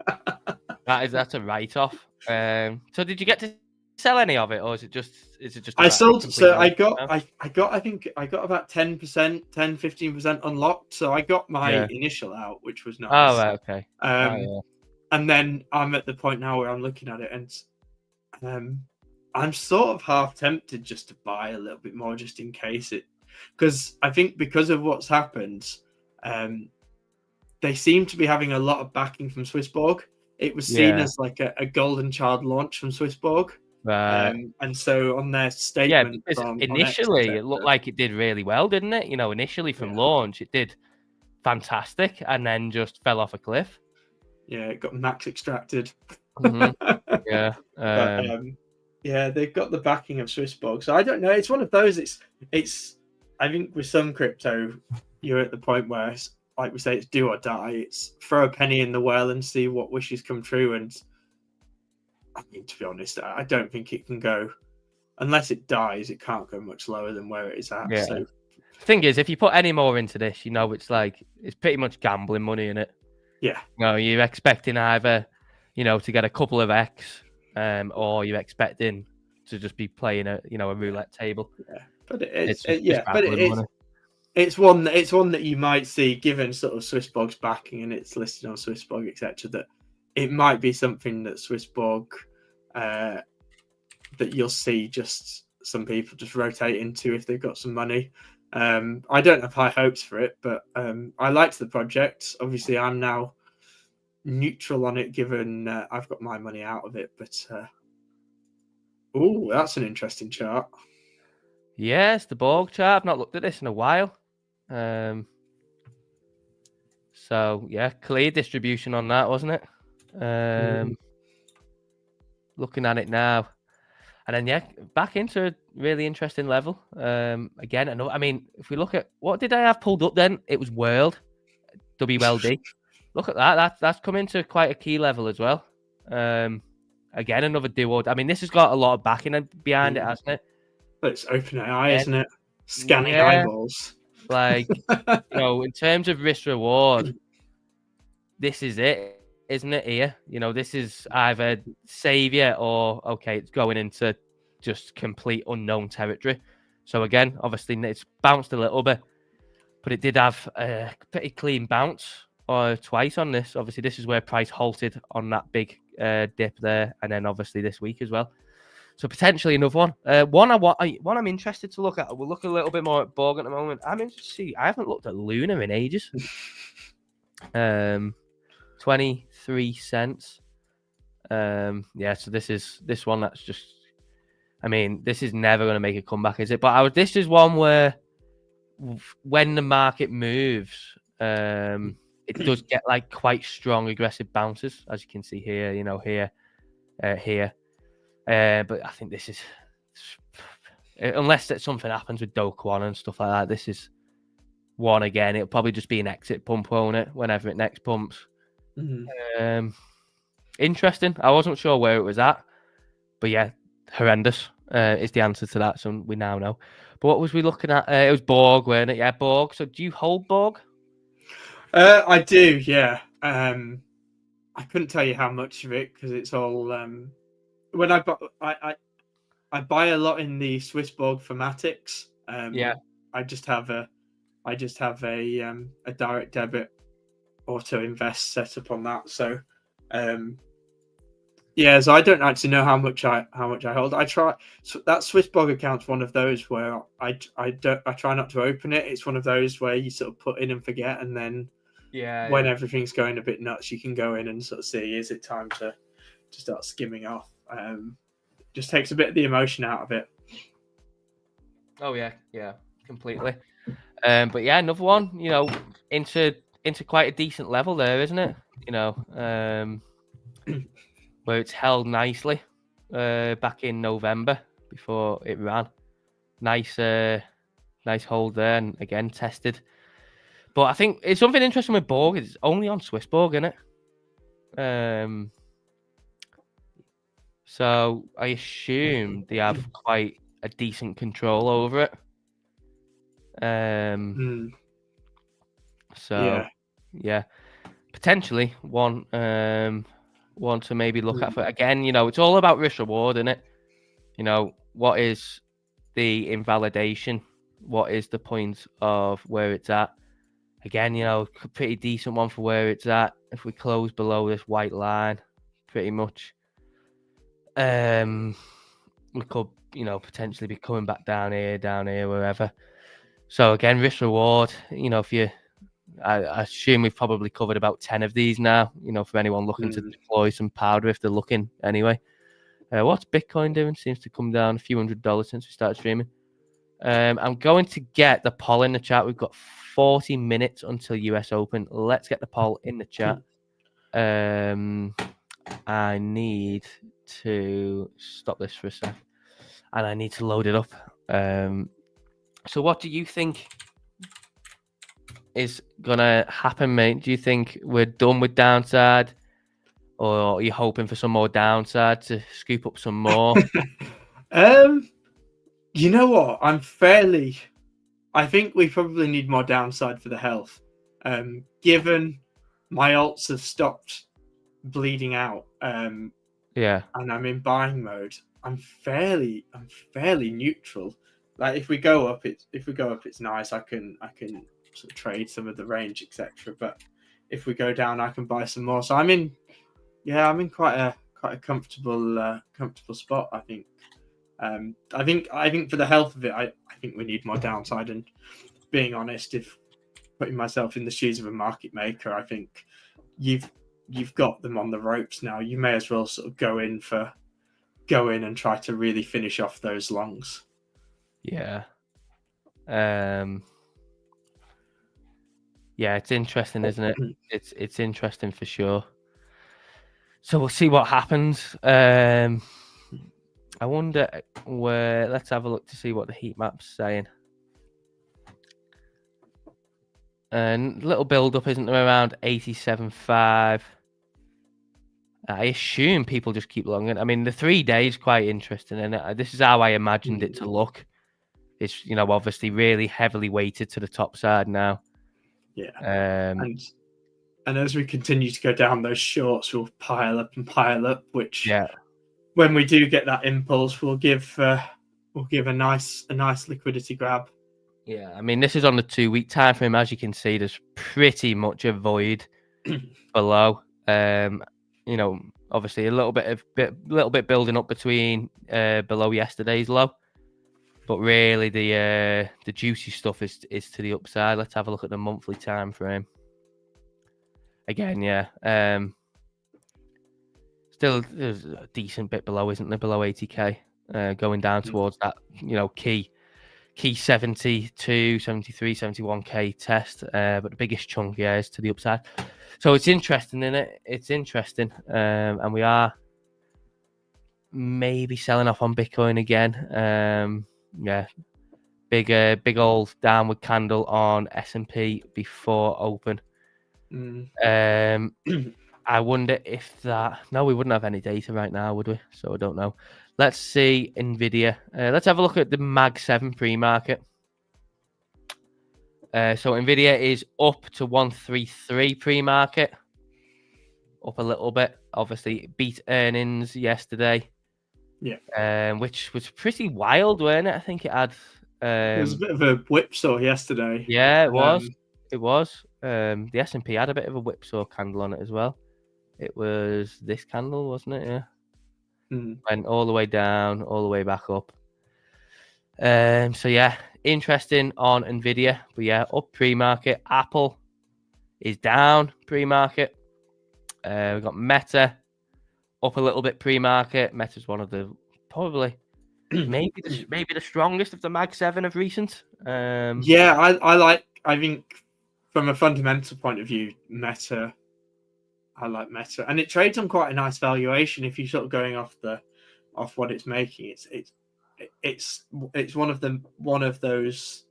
That's a write-off. So did you get to sell any of it, or is it just I sold, so I got I think I got about 10-15% unlocked, so I got my initial out, which was nice. Oh right, okay. And then I'm at the point now where I'm looking at it, and I'm sort of half tempted just to buy a little bit more, just in case it, because I think because of what's happened, they seem to be having a lot of backing from Swissborg. It was seen as like a golden child launch from Swissborg. And so on their statement, initially it looked like it did really well, didn't it? You know, initially from launch it did fantastic, and then just fell off a cliff. Yeah, it got max extracted. Yeah. Yeah, they've got the backing of Swissborg. So I don't know. It's one of those. It's. I think with some crypto, you're at the point where, it's, like we say, it's do or die. It's throw a penny in the well and see what wishes come true. And I mean, to be honest, I don't think it can go, unless it dies. It can't go much lower than where it is at. Yeah. So. The thing is, if you put any more into this, you know, it's pretty much gambling money, in it. Yeah. No, you're expecting either, you know, to get a couple of X, or you're expecting to just be playing a roulette table. Yeah. But It's just but baffling money. it's one that you might see, given sort of Swissborg's backing and it's listed on Swissborg, etc. That it might be something that Swissborg that you'll see just some people just rotate into if they've got some money. I don't have high hopes for it, but I liked the project. Obviously, I'm now neutral on it, given I've got my money out of it. But oh, that's an interesting chart. Yes, the Borg chart. I've not looked at this in a while. So yeah, clear distribution on that, wasn't it? Looking at it now, and then yeah, back into a really interesting level. Again, I mean, if we look at what did I have pulled up then, it was World WLD. Look at that. That's come into quite a key level as well. Again, another duo. I mean, this has got a lot of backing behind it, hasn't it? But it's OpenAI, isn't it? Scanning Yeah. eyeballs. Like, in terms of risk reward, this is it, isn't it? Here, this is either savior or okay, it's going into just complete unknown territory. So again, obviously, it's bounced a little bit, but it did have a pretty clean bounce twice on this. Obviously, this is where price halted on that big dip there, and then obviously this week as well. So potentially another one. One I'm interested to look at. We'll look a little bit more at Borg at the moment. I'm interested to see. I haven't looked at Luna in ages. 23 cents. Yeah. So this one that's just. I mean, this is never going to make a comeback, is it? But this is one where, when the market moves, it does get like quite strong, aggressive bounces, as you can see here. Here. But I think this is, unless that something happens with Do Kwon and stuff like that, this is one again. It'll probably just be an exit pump, won't it? Whenever it next pumps. Interesting. I wasn't sure where it was at, but yeah, horrendous is the answer to that. So we now know. But what was we looking at? It was Borg, wasn't it? Yeah, Borg. So do you hold Borg? I do. Yeah. I couldn't tell you how much of it because it's all. When I buy a lot in the Swissborg Formatics. Yeah. I just have a direct debit auto invest set up on that. So, yeah. So I don't actually know how much I hold. I try. So that Swissborg account's one of those where I try not to open it. It's one of those where you sort of put in and forget, and then when everything's going a bit nuts, you can go in and sort of see, is it time to start skimming off. Just takes a bit of the emotion out of it. Oh yeah, completely. But yeah, another one, into quite a decent level there, isn't it? Where it's held nicely back in November before it ran. Nice hold there, and again tested. But I think it's something interesting with Borg. It's only on Swissborg, isn't it? So I assume they have quite a decent control over it. So yeah, potentially one to maybe look at. For again, it's all about risk reward, isn't it? What is the invalidation? What is the point of where it's at? Again, pretty decent one for where it's at. If we close below this white line, pretty much. We could, potentially be coming back down here, wherever. So again, risk reward. I assume we've probably covered about 10 of these now. For anyone looking to deploy some powder, if they're looking anyway. What's Bitcoin doing? Seems to come down a few $100 since we started streaming. I'm going to get the poll in the chat. We've got 40 minutes until US Open. Let's get the poll in the chat. I need to stop this for a sec, and I need to load it up. So what do you think is gonna happen, mate? Do you think we're done with downside, or are you hoping for some more downside to scoop up some more? You know what? I think we probably need more downside for the health. Given my alts have stopped bleeding out. Yeah. And I'm in buying mode. I'm fairly neutral. like if we go up, it's nice. I can sort of trade some of the range, etc. But if we go down, I can buy some more. So I'm in quite a comfortable spot. I think. I think for the health of it, I think we need more downside. And being honest, if putting myself in the shoes of a market maker, I think you've got them on the ropes now. You may as well sort of go in and try to really finish off those longs. Yeah. Yeah, it's interesting, isn't it? It's interesting for sure. So we'll see what happens. I wonder where. Let's have a look to see what the heat map's saying. And little build up, isn't there, around 87.5? I assume people just keep longing. I mean, the 3 days quite interesting, and this is how I imagined it to look. It's obviously really heavily weighted to the top side now. Yeah, and as we continue to go down, those shorts will pile up, which when we do get that impulse, will give a nice liquidity grab. Yeah, I mean, this is on the 2-week time frame. As you can see, there's pretty much a void below. Obviously a little bit building up between below yesterday's low, but really the juicy stuff is to the upside. Let's have a look at the monthly time frame. Again, still there's a decent bit below, isn't there? Below 80k, going down towards that key 72, 73, 71k test. But the biggest chunk is to the upside. So it's interesting, isn't it? It's interesting. And we are maybe selling off on Bitcoin again. Big old downward candle on S&P before open. I wonder if no, we wouldn't have any data right now, would we? So I don't know. Let's see Nvidia. Let's have a look at the Mag 7 pre-market. So Nvidia is up to 133 pre-market, up a little bit. Obviously, beat earnings yesterday. Yeah. Which was pretty wild, wasn't it? I think it had. It was a bit of a whipsaw yesterday. Yeah, it was. It was. The S&P had a bit of a whipsaw candle on it as well. It was this candle, wasn't it? Yeah. Went all the way down, all the way back up. So yeah, interesting on Nvidia, but yeah, up pre-market. Apple is down pre-market. We've got Meta up a little bit pre-market. Meta's one of the probably maybe the strongest of the Mag 7 of recent. I think from a fundamental point of view, I like Meta, and it trades on quite a nice valuation. If you're sort of going off what it's making, it's one of those.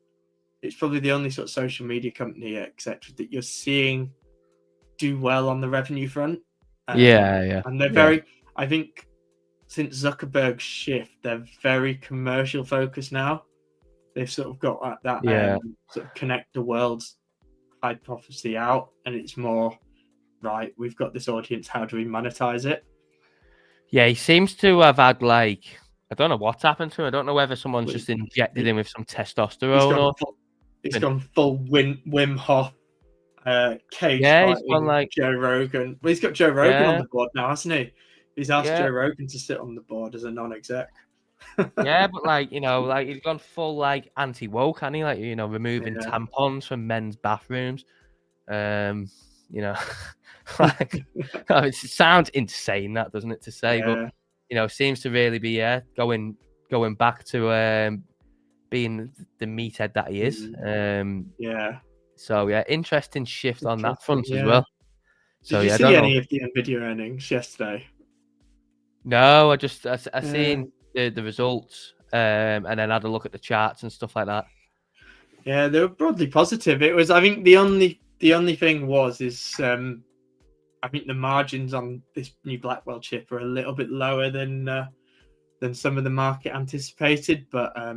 It's probably the only sort of social media company, etc., that you're seeing do well on the revenue front. And they're very. I think since Zuckerberg's shift, they're very commercial focused now. They've sort of got that sort of connect the world's hypothesis out, and it's more right. We've got this audience. How do we monetize it? Yeah, he seems to have had I don't know what's happened to him. I don't know whether someone's just injected him with some testosterone he's gone full Wim Hof cage fighting Joe Rogan. Well, he's got Joe Rogan on the board now, hasn't he? He's asked Joe Rogan to sit on the board as a non-exec. Yeah, but he's gone full anti-woke, hasn't he? Removing tampons from men's bathrooms. It sounds insane, that doesn't it, to say, but seems to really be going back to being the meathead that he is. So interesting shift on that front as well. Did you see any of the Nvidia earnings yesterday? No, I seen the results and then had a look at the charts and stuff like that. Yeah, they were broadly positive. It was, I think, the only thing is I think the margins on this new Blackwell chip are a little bit lower than some of the market anticipated. But I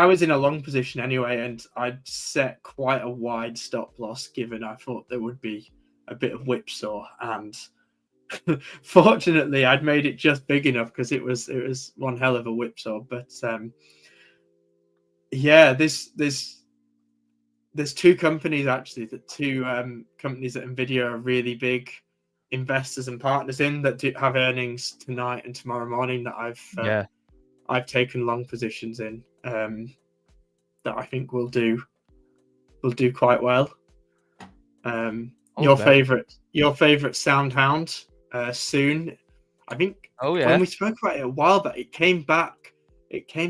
was in a long position anyway, and I'd set quite a wide stop loss, given I thought there would be a bit of whipsaw, and Fortunately, I'd made it just big enough because it was one hell of a whipsaw. But yeah, there's two companies actually, companies that Nvidia are really big investors and partners in that do have earnings tonight and tomorrow morning that I've taken long positions in, that I think will do quite well. Your favorite Soundhound, soon. I think when we spoke about it a while back, it came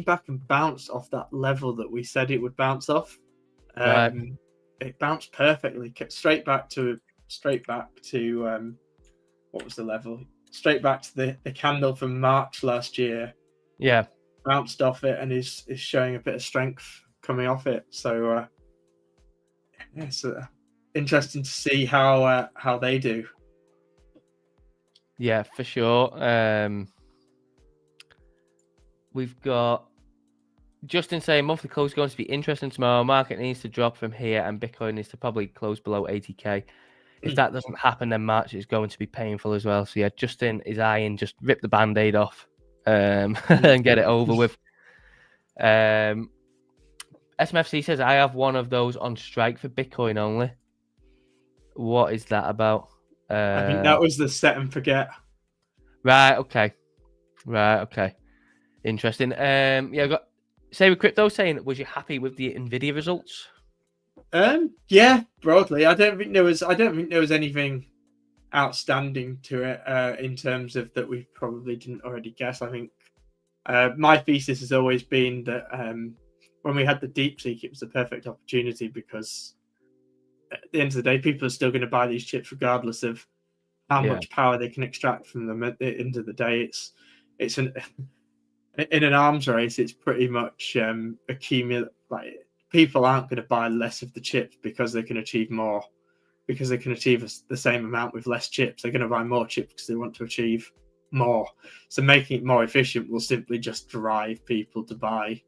back and bounced off that level that we said it would bounce off. It bounced perfectly, straight back to what was the level? Straight back to the candle from March last year. Yeah, bounced off it and is showing a bit of strength coming off it. So it's interesting to see how they do. Yeah, for sure. We've got Justin saying monthly close is going to be interesting tomorrow. Market needs to drop from here, and Bitcoin needs to probably close below 80k. If that doesn't happen, then March is going to be painful as well. So yeah, Justin is eyeing just rip the band-aid off and get it over with. SMFC says I have one of those on strike for Bitcoin only. What is that about? I think that was the set and forget. Right. Okay. Interesting. Yeah, I got Say with Crypto saying, was you happy with the Nvidia results? Yeah, broadly. I don't think there was anything outstanding to it in terms of that we probably didn't already guess. I think my thesis has always been that when we had the DeepSeek, it was the perfect opportunity because at the end of the day, people are still going to buy these chips regardless of how much power they can extract from them. At the end of the day, it's in an arms race. It's pretty much like people aren't going to buy less of the chips because they can achieve more, because they can achieve the same amount with less chips. They're going to buy more chips because they want to achieve more. So making it more efficient will simply just drive people to buy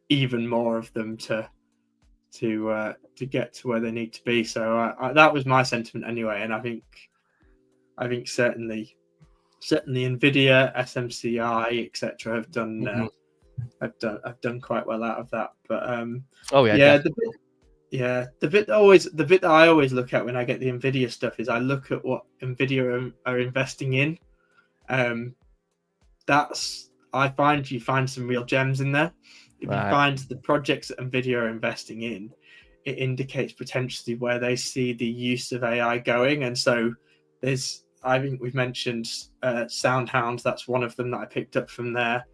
even more of them to get to where they need to be. So that was my sentiment anyway, and I think certainly Nvidia, SMCI, etc. have done quite well out of that. But the bit that I always look at when I get the Nvidia stuff is I look at what Nvidia are investing in. I find you find some real gems in there. If you find the projects that Nvidia are investing in, it indicates potentially where they see the use of AI going. And so I think we've mentioned Soundhounds. That's one of them that I picked up from there.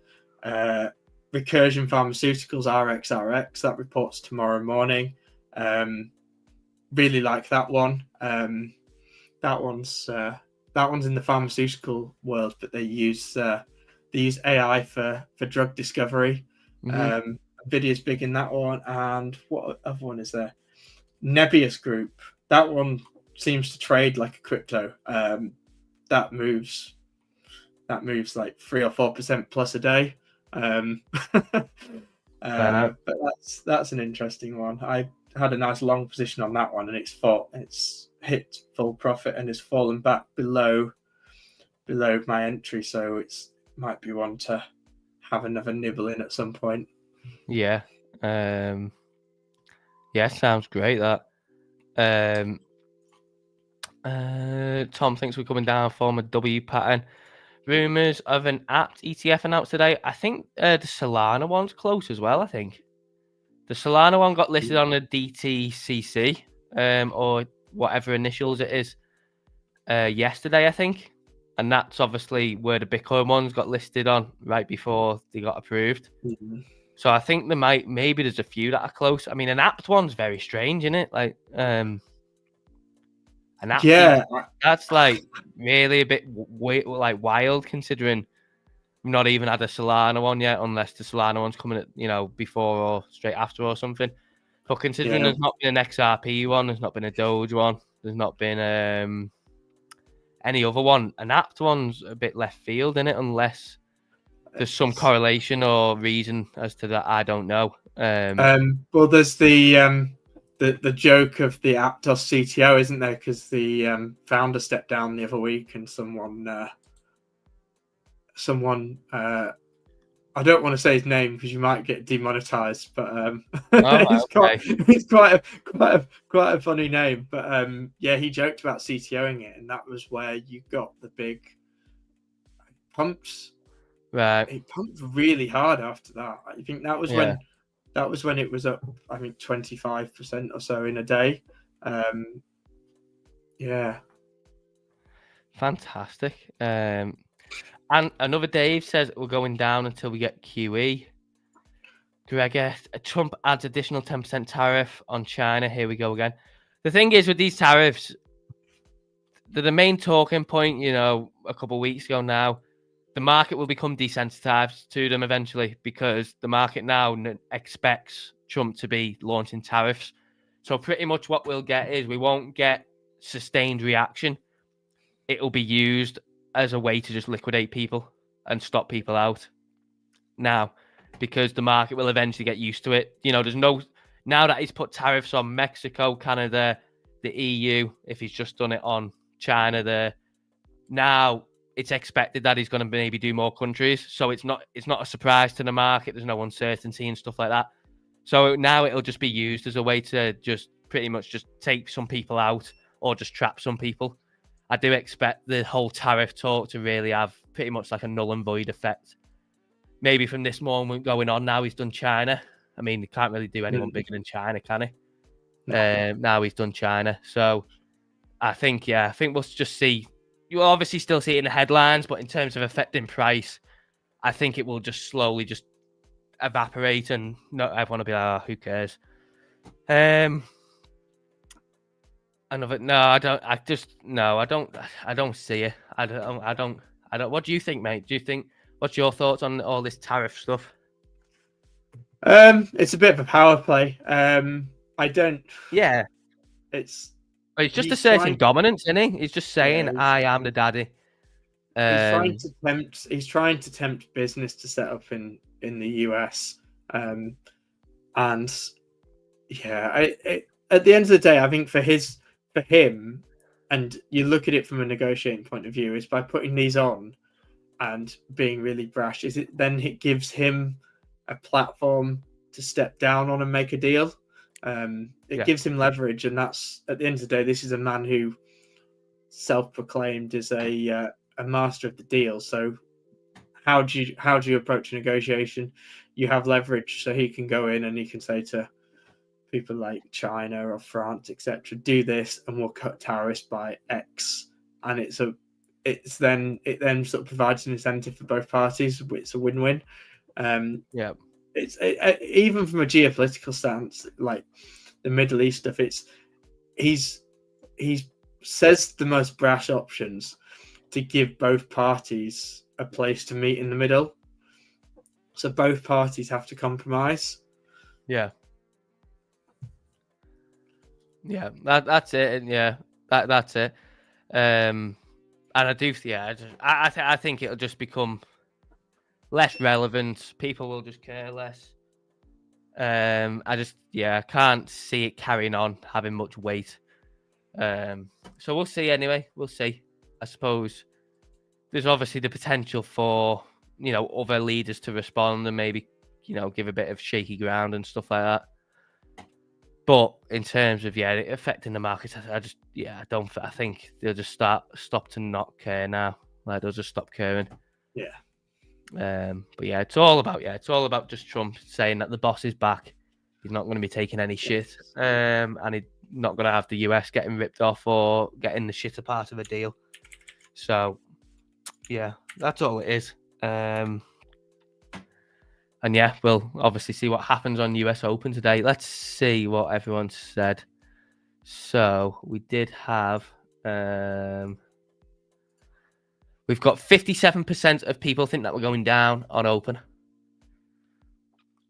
Recursion Pharmaceuticals, RXRX, that reports tomorrow morning. Really like that one. That one's in the pharmaceutical world, but they use AI for drug discovery. Nvidia's big in that one. And what other one is there? Nebius Group. That one seems to trade like a crypto. That moves like 3 or 4% plus a day. But that's an interesting one. I had a nice long position on that one, and it's hit full profit and has fallen back below my entry. So it's might be one to have another nibble in at some point. Yeah. Sounds great. That. Tom thinks we're coming down from a W pattern. Rumors of an apt ETF announced today. I think the Solana one's close as well. I think the Solana one got listed on a DTCC or whatever initials it is yesterday, I think, and that's obviously where the Bitcoin ones got listed on right before they got approved. So I think maybe there's a few that are close. I mean, an apt one's very strange, isn't it? Like that's like really a bit wild, considering we've not even had a Solana one yet, unless the Solana one's coming at before or straight after or something. But considering there's not been an XRP one, there's not been a Doge one, there's not been any other one, an apt one's a bit left field in it, unless there's some correlation or reason as to that. I don't know. Well, there's the the joke of the Aptos CTO, isn't there? Because the founder stepped down the other week, and someone I don't want to say his name because you might get demonetized, but Oh, okay. it's quite a funny name. But yeah, he joked about CTOing it, and that was where you got the big pumps. Right. It pumped really hard after that. I think that was Yeah. when it was up, I think 25% or so in a day. Yeah. Fantastic. And another Dave says we're going down until we get QE. Gregor, Trump adds additional 10% tariff on China. Here we go again. The thing is with these tariffs, the main talking point, a couple of weeks ago now, the market will become desensitized to them eventually because the market now expects Trump to be launching tariffs. So pretty much what we'll get is we won't get sustained reaction. It'll be used as a way to just liquidate people and stop people out now because the market will eventually get used to it. There's now that he's put tariffs on Mexico, Canada, the EU, if he's just done it on China there, now it's expected that he's going to maybe do more countries. So it's not a surprise to the market. There's no uncertainty and stuff like that. So now it'll just be used as a way to just pretty much just take some people out or just trap some people. I do expect the whole tariff talk to really have pretty much like a null and void effect. Maybe from this moment going on, now he's done China. I mean, he can't really do anyone bigger than China, can he? No. Now he's done China. So I think we'll just see. You'll obviously still see it in the headlines, but in terms of affecting price, I think it will just slowly just evaporate and not everyone will be like, oh, who cares? I don't see it. I don't. What do you think, mate? What's your thoughts on all this tariff stuff? It's a bit of a power play. I don't. Yeah. It's just asserting dominance, isn't he? He's just saying, I am the daddy. He's trying to tempt business to set up in the US. And yeah, at the end of the day, I think for him, and you look at it from a negotiating point of view, is by putting these on and being really brash, it gives him a platform to step down on and make a deal. It gives him leverage, and that's, at the end of the day, this is a man who self-proclaimed is a master of the deal. So how do you approach a negotiation? You have leverage, so he can go in and he can say to people like China or France, etc., do this, and we'll cut tariffs by X, and it then sort of provides an incentive for both parties. It's a win-win. It's even from a geopolitical stance, like the Middle East stuff. He says the most brash options to give both parties a place to meet in the middle. So both parties have to compromise. Yeah. Yeah, that's it. Yeah, that's it. And I do, I think it'll just become less relevant. People will just care less. I can't see it carrying on having much weight. So we'll see anyway. We'll see. I suppose there's obviously the potential for, other leaders to respond and maybe, give a bit of shaky ground and stuff like that. But in terms of affecting the market, I think they'll just stop to not care now. Like they'll just stop caring. Yeah. But it's all about just Trump saying that the boss is back. He's not going to be taking any shit, and he's not going to have the US getting ripped off or getting the shitter part of a deal. So, yeah, that's all it is. And we'll obviously see what happens on US Open today. Let's see what everyone said. So we did have, we've got 57% of people think that we're going down on Open,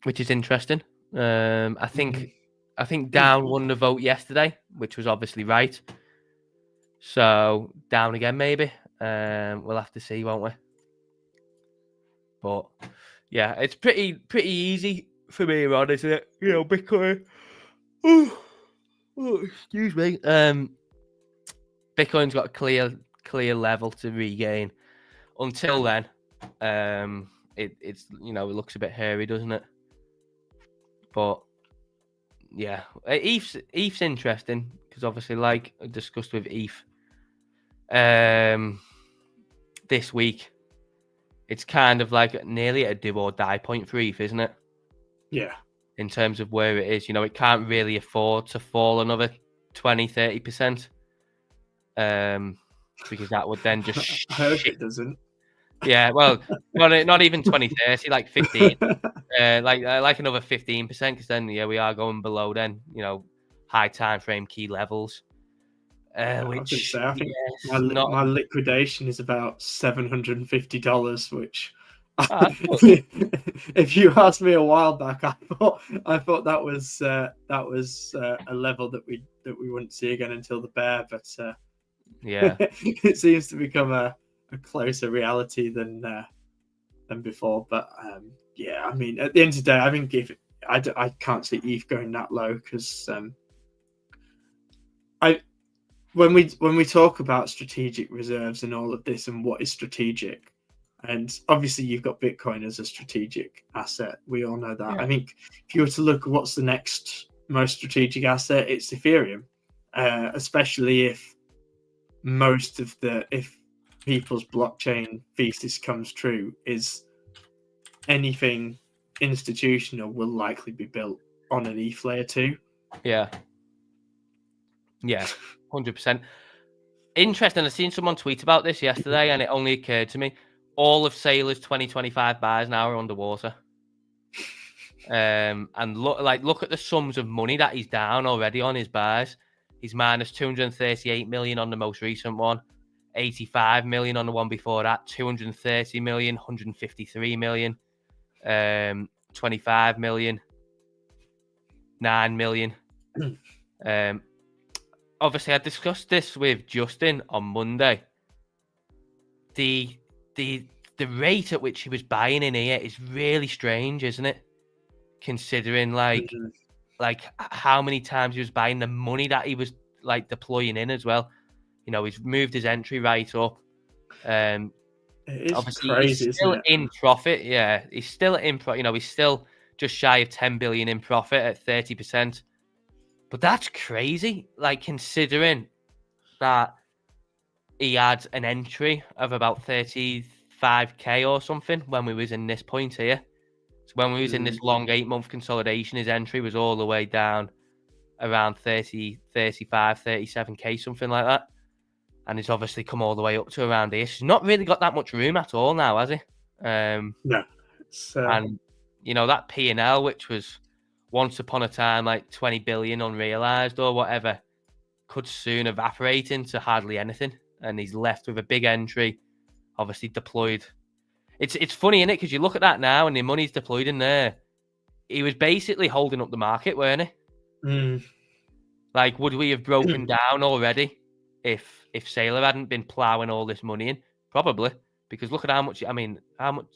which is interesting. I think down won the vote yesterday, which was obviously right. So down again, maybe. We'll have to see, won't we? But yeah, it's pretty easy for me, Rod, isn't it? Bitcoin. Oh, excuse me. Bitcoin's got a clear level to regain. Until then, it's it looks a bit hairy, doesn't it? But yeah, ETH's interesting because obviously, like I discussed with ETH, this week, it's kind of like nearly a do or die point for ETH, isn't it? Yeah. In terms of where it is, it can't really afford to fall another 20-30%. Because that would then just I hope it doesn't. Yeah, well, not even 20-30, like 15. Like another 15%, because then we are going below then, high time frame key levels. I was going to Which say, I think not my liquidation is about $750, which good. if you asked me a while back, I thought that was a level that we wouldn't see again until the bear, but Yeah. it seems to become a closer reality than before. But yeah, I mean, at the end of the day, I think if I can't see ETH going that low because when we talk about strategic reserves and all of this and what is strategic, and obviously you've got Bitcoin as a strategic asset. We all know that. Yeah. I think if you were to look at what's the next most strategic asset, it's Ethereum, especially if people's blockchain thesis comes true, is anything institutional will likely be built on an ETH layer 2. Yeah. Yeah, 100%. Interesting. I seen someone tweet about this yesterday, and it only occurred to me. All of Sailor's 2025 buys now are underwater. And look at the sums of money that he's down already on his buys. He's minus 238 million on the most recent one, 85 million on the one before that, 230 million, 153 million, 25 million, 9 million. Obviously, I discussed this with Justin on Monday. The rate at which he was buying in here is really strange, isn't it? Considering like how many times he was buying, the money that he was like deploying in as well. He's moved his entry right up. It is Obviously, crazy, he's still isn't it? in profit. Yeah, he's still in profit. He's still just shy of 10 billion in profit at 30%. But that's crazy. Like considering that he had an entry of about 35k or something when we was in this point here. So when we was in this long 8-month consolidation, his entry was all the way down around 30, 35, 37k, something like that. And he's obviously come all the way up to around here. He's not really got that much room at all now, has he? No. And, that P&L, which was once upon a time like 20 billion unrealized or whatever, could soon evaporate into hardly anything. And he's left with a big entry, obviously deployed. It's funny, innit? Because you look at that now and the money's deployed in there. He was basically holding up the market, weren't he? Like, would we have broken down already if Sailor hadn't been ploughing all this money in? Probably, because look at how much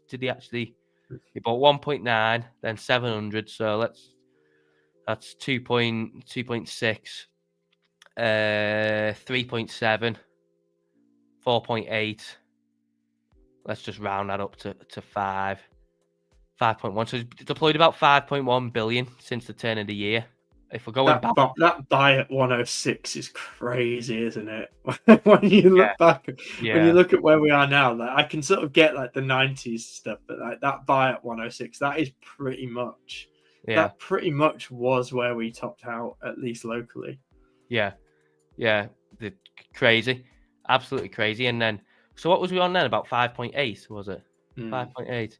did he actually? He bought 1.9, then 700. So that's 2.6, 3.7, 4.8. Let's just round that up to 5. 5.1. So he's deployed about 5.1 billion since the turn of the year. If we're going back, that buy at 106 is crazy, isn't it? When you look back, when you look at where we are now, like I can sort of get like the 90s stuff, but like that buy at 106, that is pretty much that pretty much was where we topped out, at least locally. Yeah, crazy, absolutely crazy. And then, so what was we on then? About 5.8, was it? 5.8.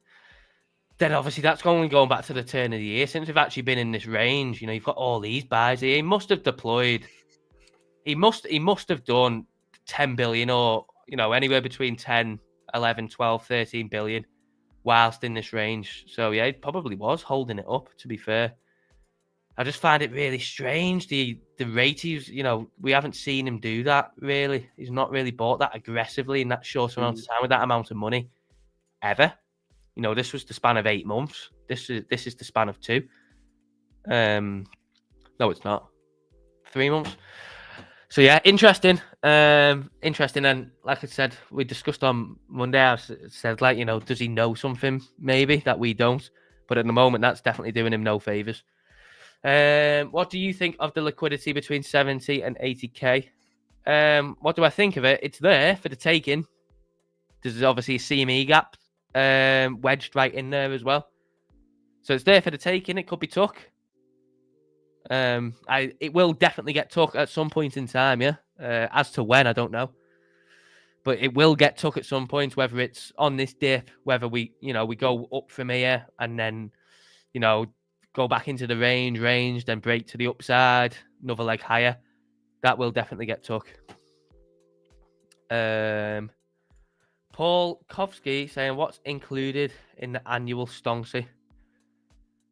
Then obviously that's going back to the turn of the year since we've actually been in this range. You've got all these buys here. He must have deployed. He must have done 10 billion or anywhere between 10, 11, 12, 13 billion whilst in this range. So yeah, he probably was holding it up. To be fair, I just find it really strange. The rate he's we haven't seen him do that really. He's not really bought that aggressively in that short amount of time with that amount of money ever. This was the span of 8 months. This is the span of 2. No, it's not. 3 months. So yeah, interesting. Interesting. And like I said, we discussed on Monday. I said, like, does he know something maybe that we don't? But at the moment, that's definitely doing him no favors. What do you think of the liquidity between 70 and 80k? What do I think of it? It's there for the taking. There's obviously a CME gap wedged right in there as well. So it's there for the taking. It could be took. It will definitely get took at some point in time, yeah. As to when, I don't know, but it will get took at some point. Whether it's on this dip, whether we go up from here and then, go back into the range, then break to the upside, another leg higher, that will definitely get took. Paul Kovsky saying, what's included in the annual Stonksy?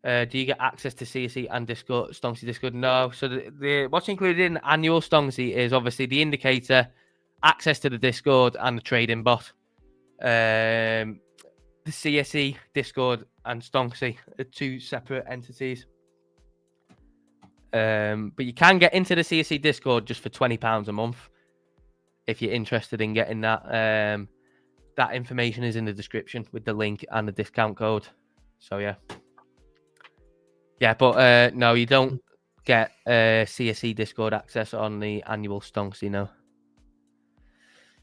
Do you get access to CSE and Discord, Stonksy Discord? No. So the what's included in the annual Stonksy is obviously the indicator, access to the Discord, and the trading bot. The CSE, Discord, and Stonksy are 2 separate entities. But you can get into the CSE Discord just for £20 a month if you're interested in getting that. That information is in the description with the link and the discount code. So yeah. Yeah, but no, you don't get CSE Discord access on the annual Stonksy, no.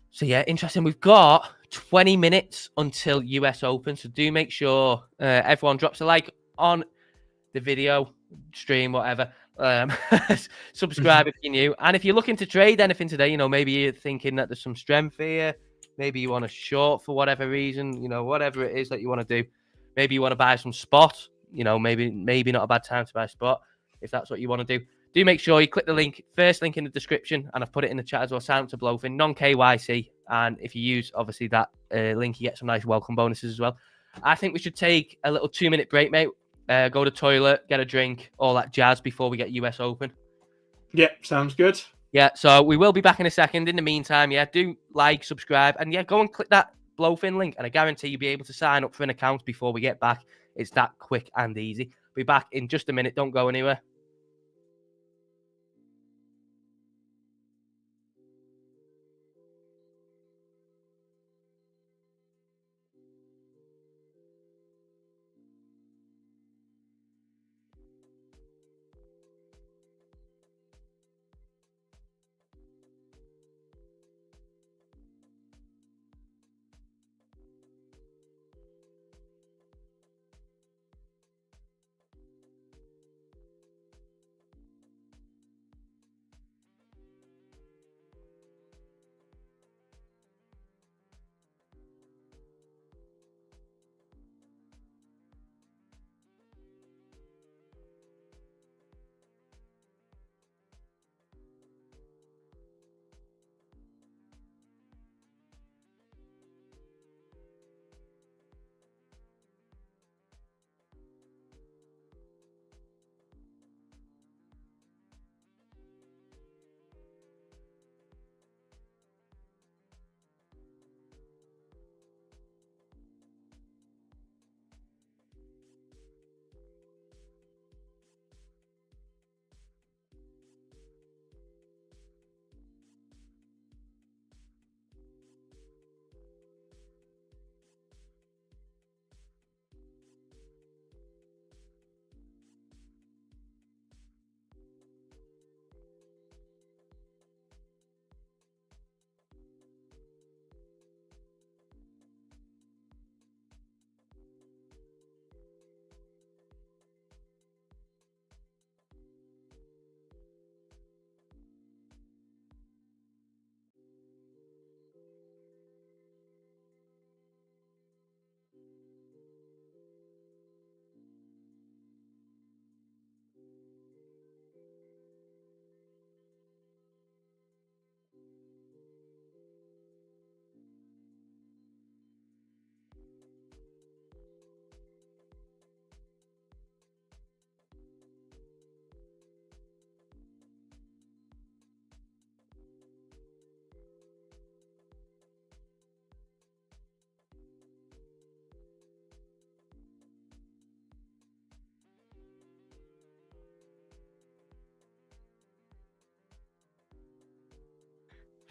So yeah, interesting. We've got 20 minutes until US Open, so do make sure everyone drops a like on the video, stream, whatever. Subscribe if you're new. And if you're looking to trade anything today, maybe you're thinking that there's some strength here. Maybe you want to short for whatever reason, whatever it is that you want to do. Maybe you want to buy some spot. Maybe not a bad time to buy spot if that's what you want to do. Do make sure you click the link, first link in the description, and I've put it in the chat as well. Sign up to BLOFIN, non-KYC, and if you use obviously that link, you get some nice welcome bonuses as well. I think we should take a little 2-minute break, mate. Go to the toilet, get a drink, all that jazz before we get US Open. Yep, sounds good. Yeah, so we will be back in a second. In the meantime, yeah, do like, subscribe, and yeah, go and click that BLOFIN link, and I guarantee you'll be able to sign up for an account before we get back. It's that quick and easy. Be back in just a minute. Don't go anywhere.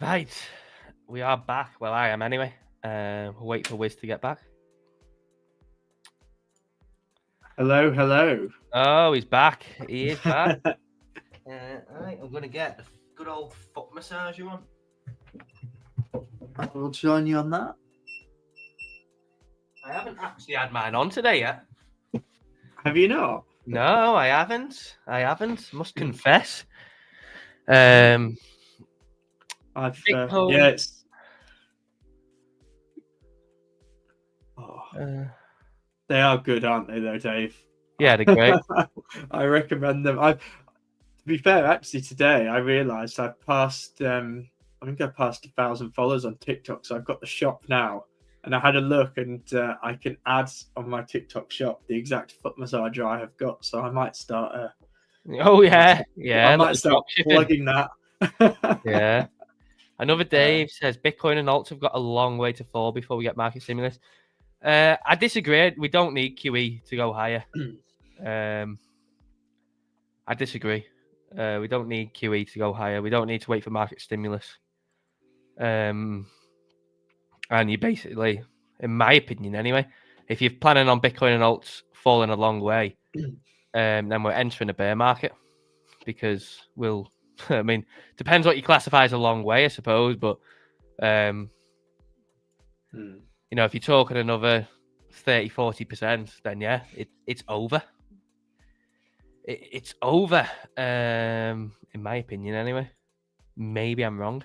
Right, we are back. Well, I am anyway. We'll wait for Wiz to get back. Hello, hello. Oh, he's back. He is back. Alright, I'm gonna get a good old foot massager on. I will join you on that. I haven't actually had mine on today yet. Have you not? No, I haven't. Must confess. Bitcoin. Yeah, it's. Oh, they are good, aren't they, though, Dave? Yeah, they're great. I recommend them. To be fair, actually, today I realised I passed. I think I passed 1,000 followers on TikTok, so I've got the shop now. And I had a look, and I can add on my TikTok shop the exact foot massager I have got. So I might start. Oh yeah, I might start plugging that. Yeah. Another Dave says Bitcoin and alts have got a long way to fall before we get market stimulus. I disagree. We don't need QE to go higher. I disagree. We don't need QE to go higher. We don't need to wait for market stimulus. And you basically, in my opinion anyway, if you're planning on Bitcoin and alts falling a long way, then we're entering a bear market because I mean, depends what you classify as a long way, I suppose, but you know, if you're talking another 30-40%, then yeah, it's over. It's over, in my opinion anyway. Maybe I'm wrong.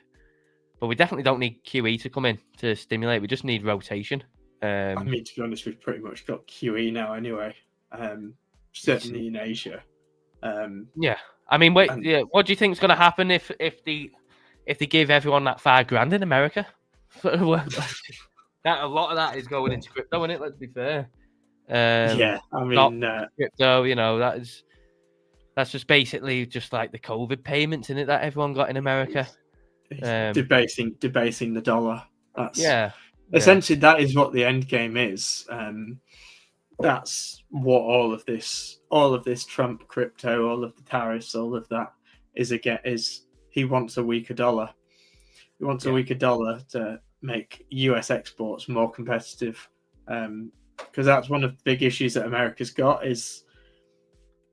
But we definitely don't need QE to come in to stimulate. We just need rotation. I mean, to be honest, we've pretty much got QE now anyway. Certainly in Asia. Yeah. I mean, what do you think is going to happen if they give everyone that $5,000 in America? That a lot of that is going into crypto, isn't it? Let's be fair. Yeah, I mean, crypto. You know, that's just basically just like the COVID payments, isn't it? That everyone got in America. Debasing the dollar. That's essentially that is what the end game is. That's what all of this Trump crypto, all of the tariffs, all of that is he wants a weaker dollar. He wants a weaker dollar to make US exports more competitive. Because that's one of the big issues that America's got is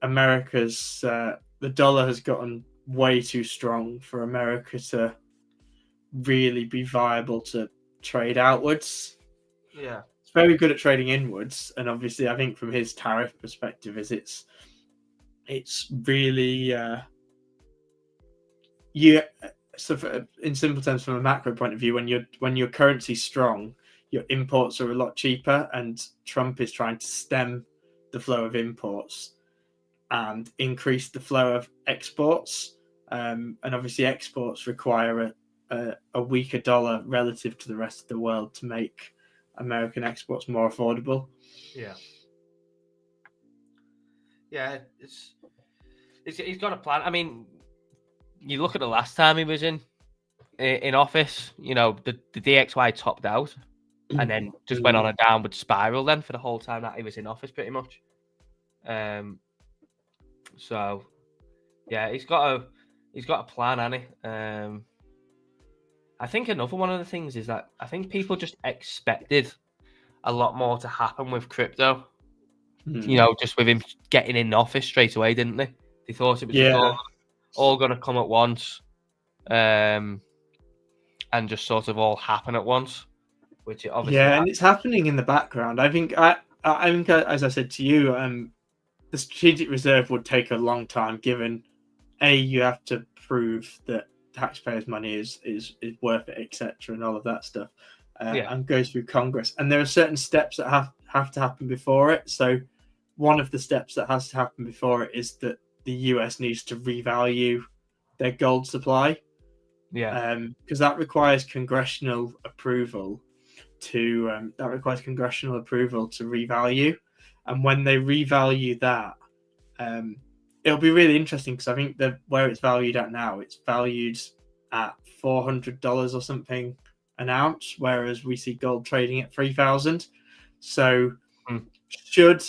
the dollar has gotten way too strong for America to really be viable to trade outwards. Yeah, it's very good at trading inwards, and obviously I think from his tariff perspective is it's really in simple terms, from a macro point of view, when your currency's strong, your imports are a lot cheaper, and Trump is trying to stem the flow of imports and increase the flow of exports. And obviously exports require a weaker dollar relative to the rest of the world to make American exports more affordable. Yeah, he's got a plan. I mean, you look at the last time he was in office, you know, the DXY topped out and then just went on a downward spiral then for the whole time that he was in office, pretty much. So yeah, he's got a plan, hasn't he? I think another one of the things is that I think people just expected a lot more to happen with crypto. You know, just with him getting in office straight away, didn't they? They thought it was all going to come at once, and just sort of all happen at once, which it obviously and it's happening in the background. I think, as I said to you, the strategic reserve would take a long time, given you have to prove that taxpayers' money is worth it, etc., and all of that stuff, and goes through Congress. And there are certain steps that have to happen before it. So one of the steps that has to happen before it is that the US needs to revalue their gold supply. Because that requires congressional approval to revalue. And when they revalue that, it'll be really interesting, because I think that where it's valued at now, it's valued at $400 or something an ounce, whereas we see gold trading at $3,000. So should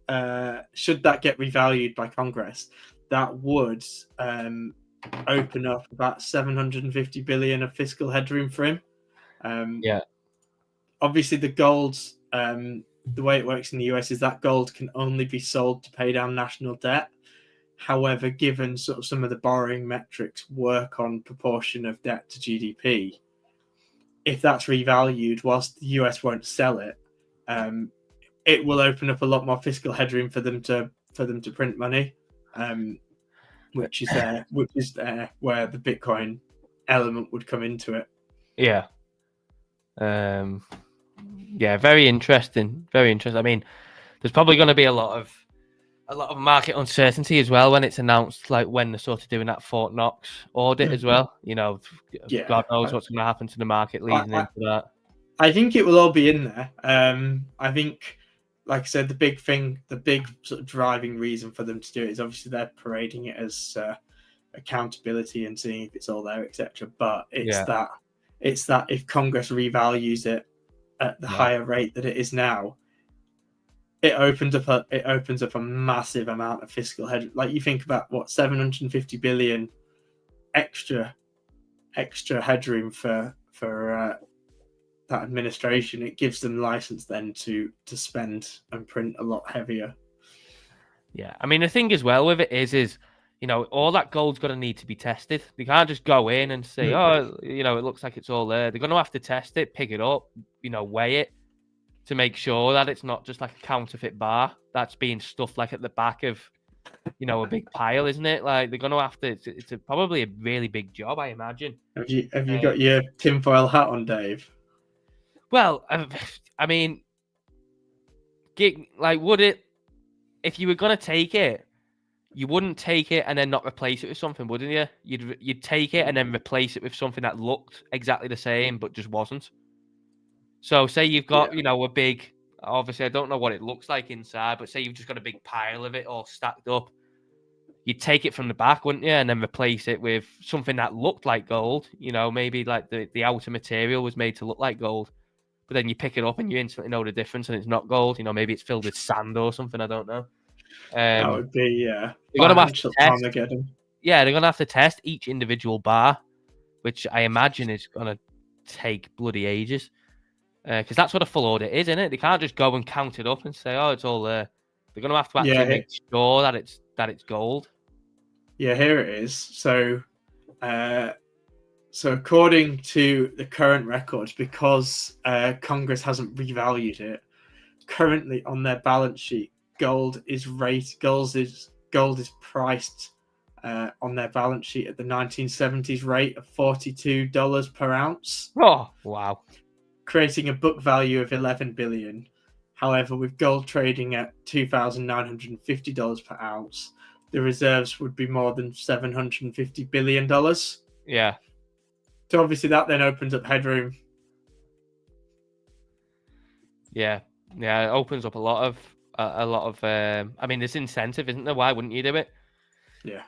that get revalued by Congress, that would open up about 750 billion of fiscal headroom for him. Yeah. Obviously, the gold, the way it works in the US is that gold can only be sold to pay down national debt. However, given sort of some of the borrowing metrics work on proportion of debt to GDP, if that's revalued, whilst the US won't sell it, it will open up a lot more fiscal headroom for them to print money, which is where the Bitcoin element would come into it. Yeah. Yeah, very interesting. Very interesting. I mean, there's probably going to be a lot of market uncertainty as well when it's announced, like when they're sort of doing that Fort Knox audit as well. You know, Yeah, God knows what's going to happen to the market leading into that. I think it will all be in there. I think, like I said, the big sort of driving reason for them to do it is obviously they're parading it as accountability and seeing if it's all there, etc. But it's that if Congress revalues it at the higher rate that it is now, it opens up a massive amount of fiscal headroom. Like you think about what 750 billion extra headroom for that administration. It gives them license then to spend and print a lot heavier. Yeah, I mean the thing as well with it is you know, all that gold's going to need to be tested. They can't just go in and say, oh, you know, it looks like it's all there. They're going to have to test it, pick it up, you know, weigh it to make sure that it's not just like a counterfeit bar that's being stuffed like at the back of, you know, a big pile, isn't it? Like they're going to have to. It's probably a really big job, I imagine. Have you got your tinfoil hat on, Dave? Well, I mean, like, would it? If you were going to take it, you wouldn't take it and then not replace it with something, wouldn't you? You'd take it and then replace it with something that looked exactly the same but just wasn't. So say you've got, you know, a big, obviously I don't know what it looks like inside, but say you've just got a big pile of it all stacked up. You'd take it from the back, wouldn't you? And then replace it with something that looked like gold. You know, maybe like the outer material was made to look like gold. But then you pick it up and you instantly know the difference and it's not gold. You know, maybe it's filled with sand or something. I don't know. That would be they're gonna have to test. Yeah, they're gonna have to test each individual bar, which I imagine is gonna take bloody ages, because that's what a full audit is, isn't it? They can't just go and count it up and say, "Oh, it's all there." They're gonna have to actually make sure that it's gold. Yeah, here it is. So according to the current records, because Congress hasn't revalued it, currently on their balance sheet, gold is priced on their balance sheet at the 1970s rate of $42 per ounce. Oh, wow. Creating a book value of $11 billion. However, with gold trading at $2,950 per ounce, the reserves would be more than $750 billion. Yeah. So obviously that then opens up headroom. Yeah. Yeah, it opens up a lot of I mean, there's incentive, isn't there? Why wouldn't you do it? Yeah.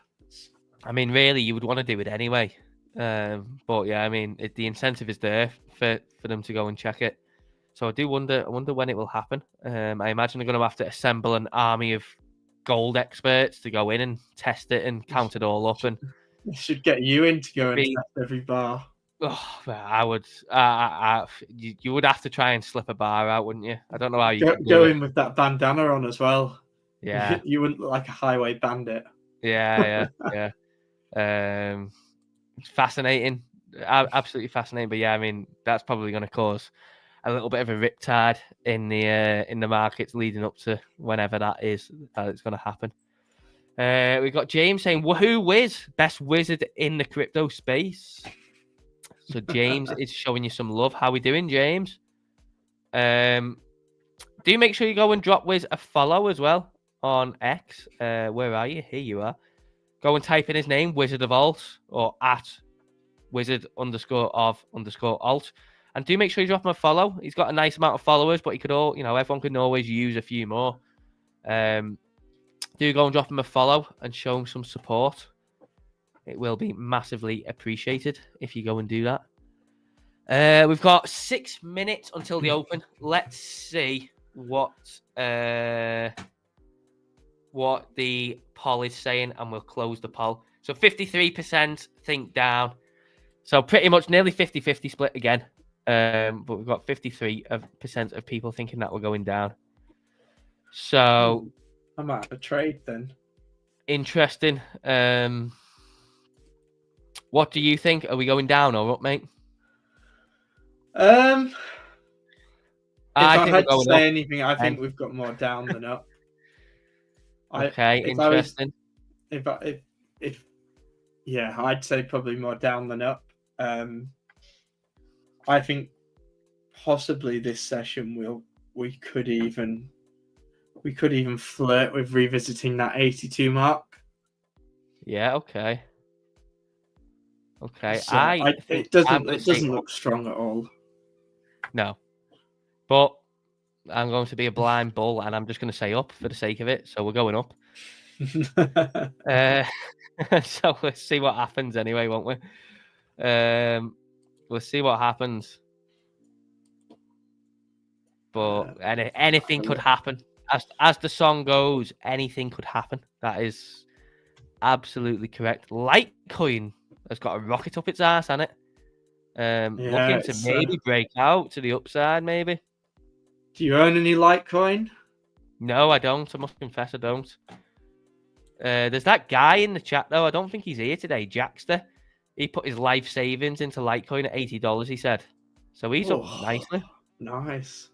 I mean, really, you would want to do it anyway. But yeah, I mean, the incentive is there for them to go and check it. So I wonder when it will happen. I imagine they're going to have to assemble an army of gold experts to go in and test it and count it all up. And it should get you in to go and test every bar. Oh, I would. You would have to try and slip a bar out, wouldn't you? I don't know how you go in with that bandana on as well. Yeah, you wouldn't look like a highway bandit. Yeah. It's fascinating, absolutely fascinating. But yeah, I mean, that's probably going to cause a little bit of a riptide in the markets leading up to whenever that it's going to happen. We've got James saying, "Woohoo, Wiz, best wizard in the crypto space." So James is showing you some love. How we doing, James? Do make sure you go and drop Wiz a follow as well on X. Where are you? Here you are. Go and type in his name, Wizard of Alt, or at Wizard_of_alt. And do make sure you drop him a follow. He's got a nice amount of followers, but everyone can always use a few more. Do go and drop him a follow and show him some support. It will be massively appreciated if you go and do that. We've got 6 minutes until the open. Let's see what the poll is saying, and we'll close the poll. So 53% think down. So pretty much nearly 50-50 split again. But we've got 53% of people thinking that we're going down. So I might have a trade then. interesting. What do you think? Are we going down or up, mate? If I think had we're to going say up. anything, I think we've got more down than up. Okay, interesting. Yeah, I'd say probably more down than up. I think possibly this session we could even flirt with revisiting that 82 mark. Yeah, okay. Okay, So it doesn't look strong at all. No, but I'm going to be a blind bull, and I'm just going to say up for the sake of it. So we're going up. So let's see what happens anyway, won't we? We'll see what happens. But anything could happen. As the song goes, anything could happen. That is absolutely correct. Litecoin has got a rocket up its ass, hasn't it? Looking to maybe break out to the upside, maybe. Do you own any Litecoin? No, I don't. I must confess I don't. There's that guy in the chat, though. I don't think he's here today, Jackster. He put his life savings into Litecoin at $80, he said. So he's up nicely. Nice.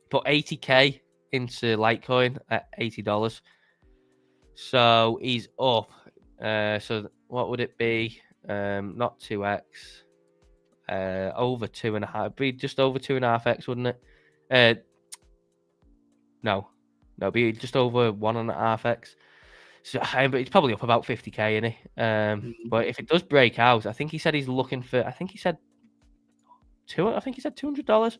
Put 80k into Litecoin at $80. So he's up. So what would it be? Not 2x. Over 2.5. Be just over 2.5x, wouldn't it? No, be just over 1.5x. So, but it's probably up about 50k, isn't he? But if it does break out, I think he said he's looking for. I think he said $200.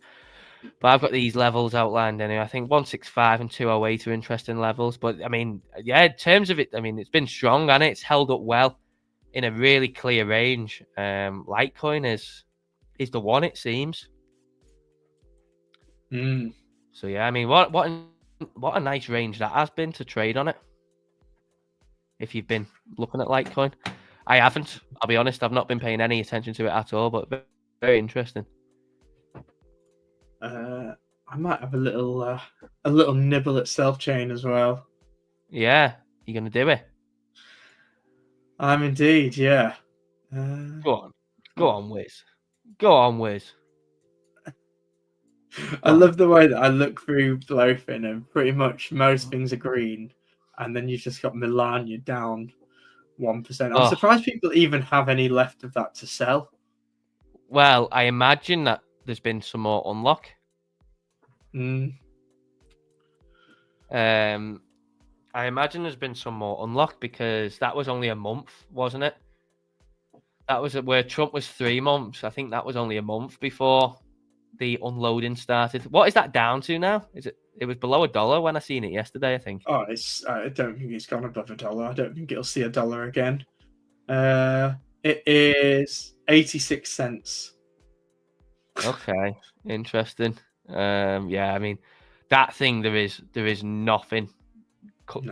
But I've got these levels outlined anyway. I think 165 and 208 are interesting levels. But I mean, yeah, in terms of it, I mean, it's been strong and it's held up well in a really clear range. Litecoin is the one, it seems. So yeah, I mean, what a nice range that has been to trade on it. If you've been looking at Litecoin, I haven't. I'll be honest, I've not been paying any attention to it at all. But very interesting. I might have a little nibble at Self Chain as well. Yeah, you're gonna do it. I'm indeed, yeah. Go on, Wiz. Go on, Wiz. I love the way that I look through BLOFIN and pretty much most things are green, and then you've just got Melania down 1%. I'm surprised people even have any left of that to sell. Well, I imagine that there's been some more unlock. I imagine there's been some more unlock because that was only a month, wasn't it? That was where Trump was 3 months. I think that was only a month before the unloading started. What is that down to now? It was below $1 when I seen it yesterday, I think. Oh, I don't think it's gone above $1. I don't think it'll see $1 again. It is 86 cents. Okay, interesting. Yeah, I mean, that thing there is nothing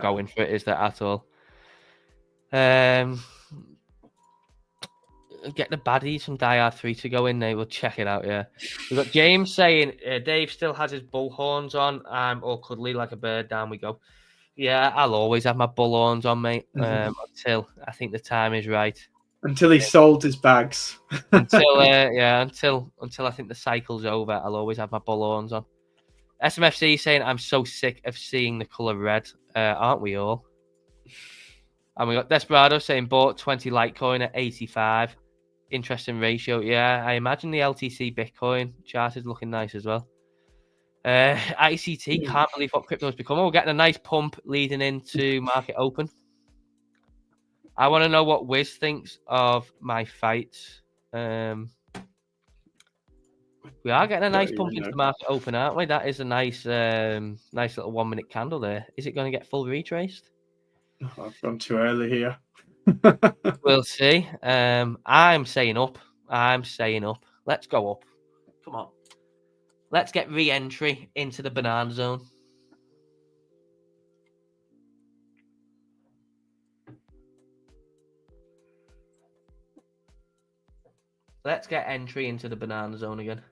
going for it, is there at all? Get the baddies from Die Hard 3 to go in there. We'll check it out, yeah. We've got James saying, Dave still has his bull horns on. I'm all cuddly like a bird. Down we go. Yeah, I'll always have my bull horns on, mate, until I think the time is right. Until he sold his bags. until I think the cycle's over, I'll always have my bull horns on. SMFC saying, I'm so sick of seeing the colour red. Aren't we all? And we got Desperado saying, bought 20 Litecoin at 85. Interesting ratio. Yeah, I imagine the LTC Bitcoin chart is looking nice as well. ICT, can't believe what crypto has become. We're getting a nice pump leading into market open. I want to know what Wiz thinks of my fights. We are getting a nice pump into the market open, aren't we? That is a nice little 1 minute candle there. Is it going to get full retraced? Oh, I've gone too early here. We'll see. I'm saying up. Let's go up. Come on. Let's get re-entry into the banana zone. Let's get entry into the banana zone again.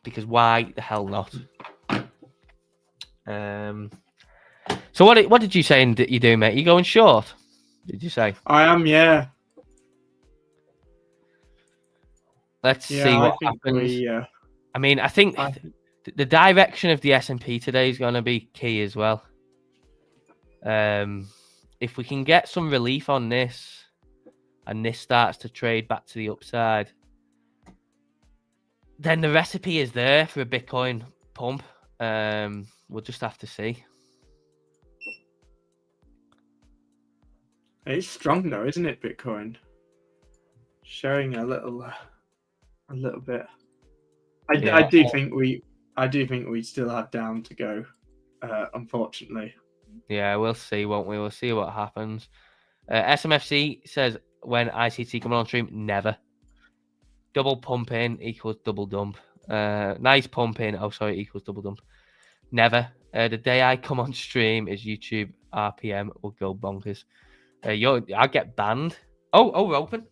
Because why the hell not? So what did you say that you do, mate? You going short? Did you say? I am, yeah. Let's see I what think happens. I mean, I think the direction of the S&P today is going to be key as well. If we can get some relief on this, and this starts to trade back to the upside, then the recipe is there for a Bitcoin pump. We'll just have to see. It's strong though, isn't it, Bitcoin? Showing a little bit. I do think we still have down to go, unfortunately. Yeah, we'll see, won't we? We'll see what happens. SMFC says, when ICT coming on stream, never. Double pump in equals double dump. Nice pump in. Oh, sorry, equals double dump. Never. The day I come on stream is YouTube RPM will go bonkers. I'll get banned. Oh, we're open.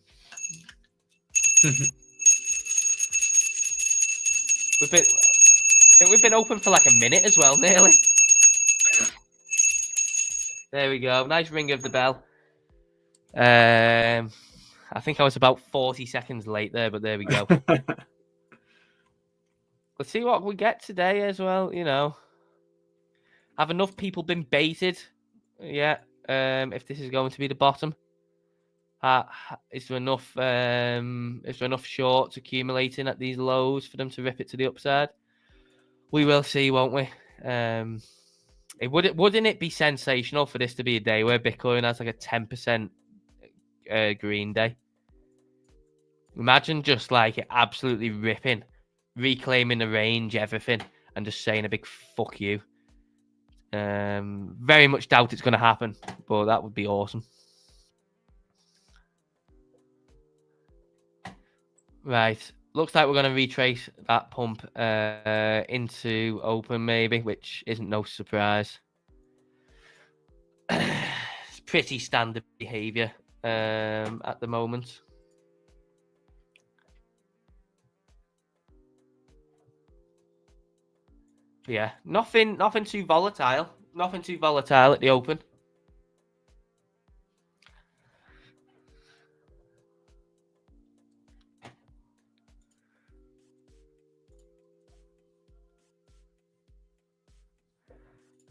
We've been open for like a minute as well, nearly. There we go. Nice ring of the bell. I think I was about 40 seconds late there, but there we go. Let's see what we get today as well. You know, have enough people been baited? Yeah. If this is going to be the bottom, is there enough? Is there enough shorts accumulating at these lows for them to rip it to the upside? We will see, won't we? Wouldn't it be sensational for this to be a day where Bitcoin has like a 10% green day? Imagine just like it absolutely ripping, reclaiming the range, everything, and just saying a big fuck you. Very much doubt it's going to happen, but that would be awesome. Right. Looks like we're going to retrace that pump into open, maybe, which isn't no surprise. It's pretty standard behavior at the moment. Yeah, nothing too volatile. Nothing too volatile at the open.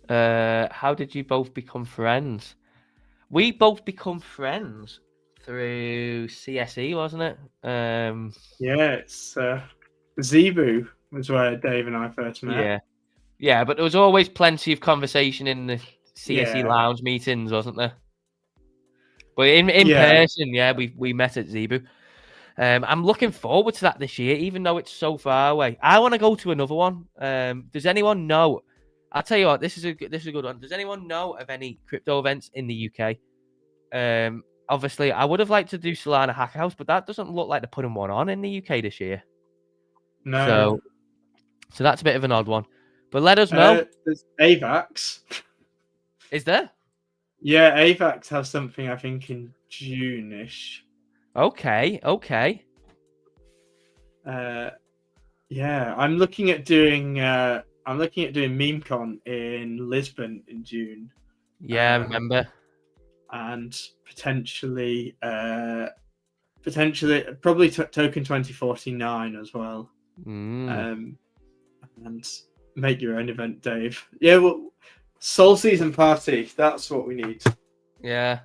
How did you both become friends? We both become friends through CSE, wasn't it? Yeah, it's Zebu was where Dave and I first met. Yeah, but there was always plenty of conversation in the CSE Yeah. lounge meetings, wasn't there? But in person, we met at Zebu. I'm looking forward to that this year, even though it's so far away. I want to go to another one. Does anyone know? I'll tell you what, this is a good one. Does anyone know of any crypto events in the UK? Obviously, I would have liked to do Solana Hacker House, but that doesn't look like they're putting one on in the UK this year. No. So that's a bit of an odd one. But let us know. There's AVAX. Is there? Yeah, AVAX has something, I think, in June-ish. Okay. Yeah, I'm looking at doing MemeCon in Lisbon in June. Yeah, I remember. And potentially probably Token 2049 as well. And make your own event, Dave. Yeah, well, Soul Season Party, that's what we need. Yeah,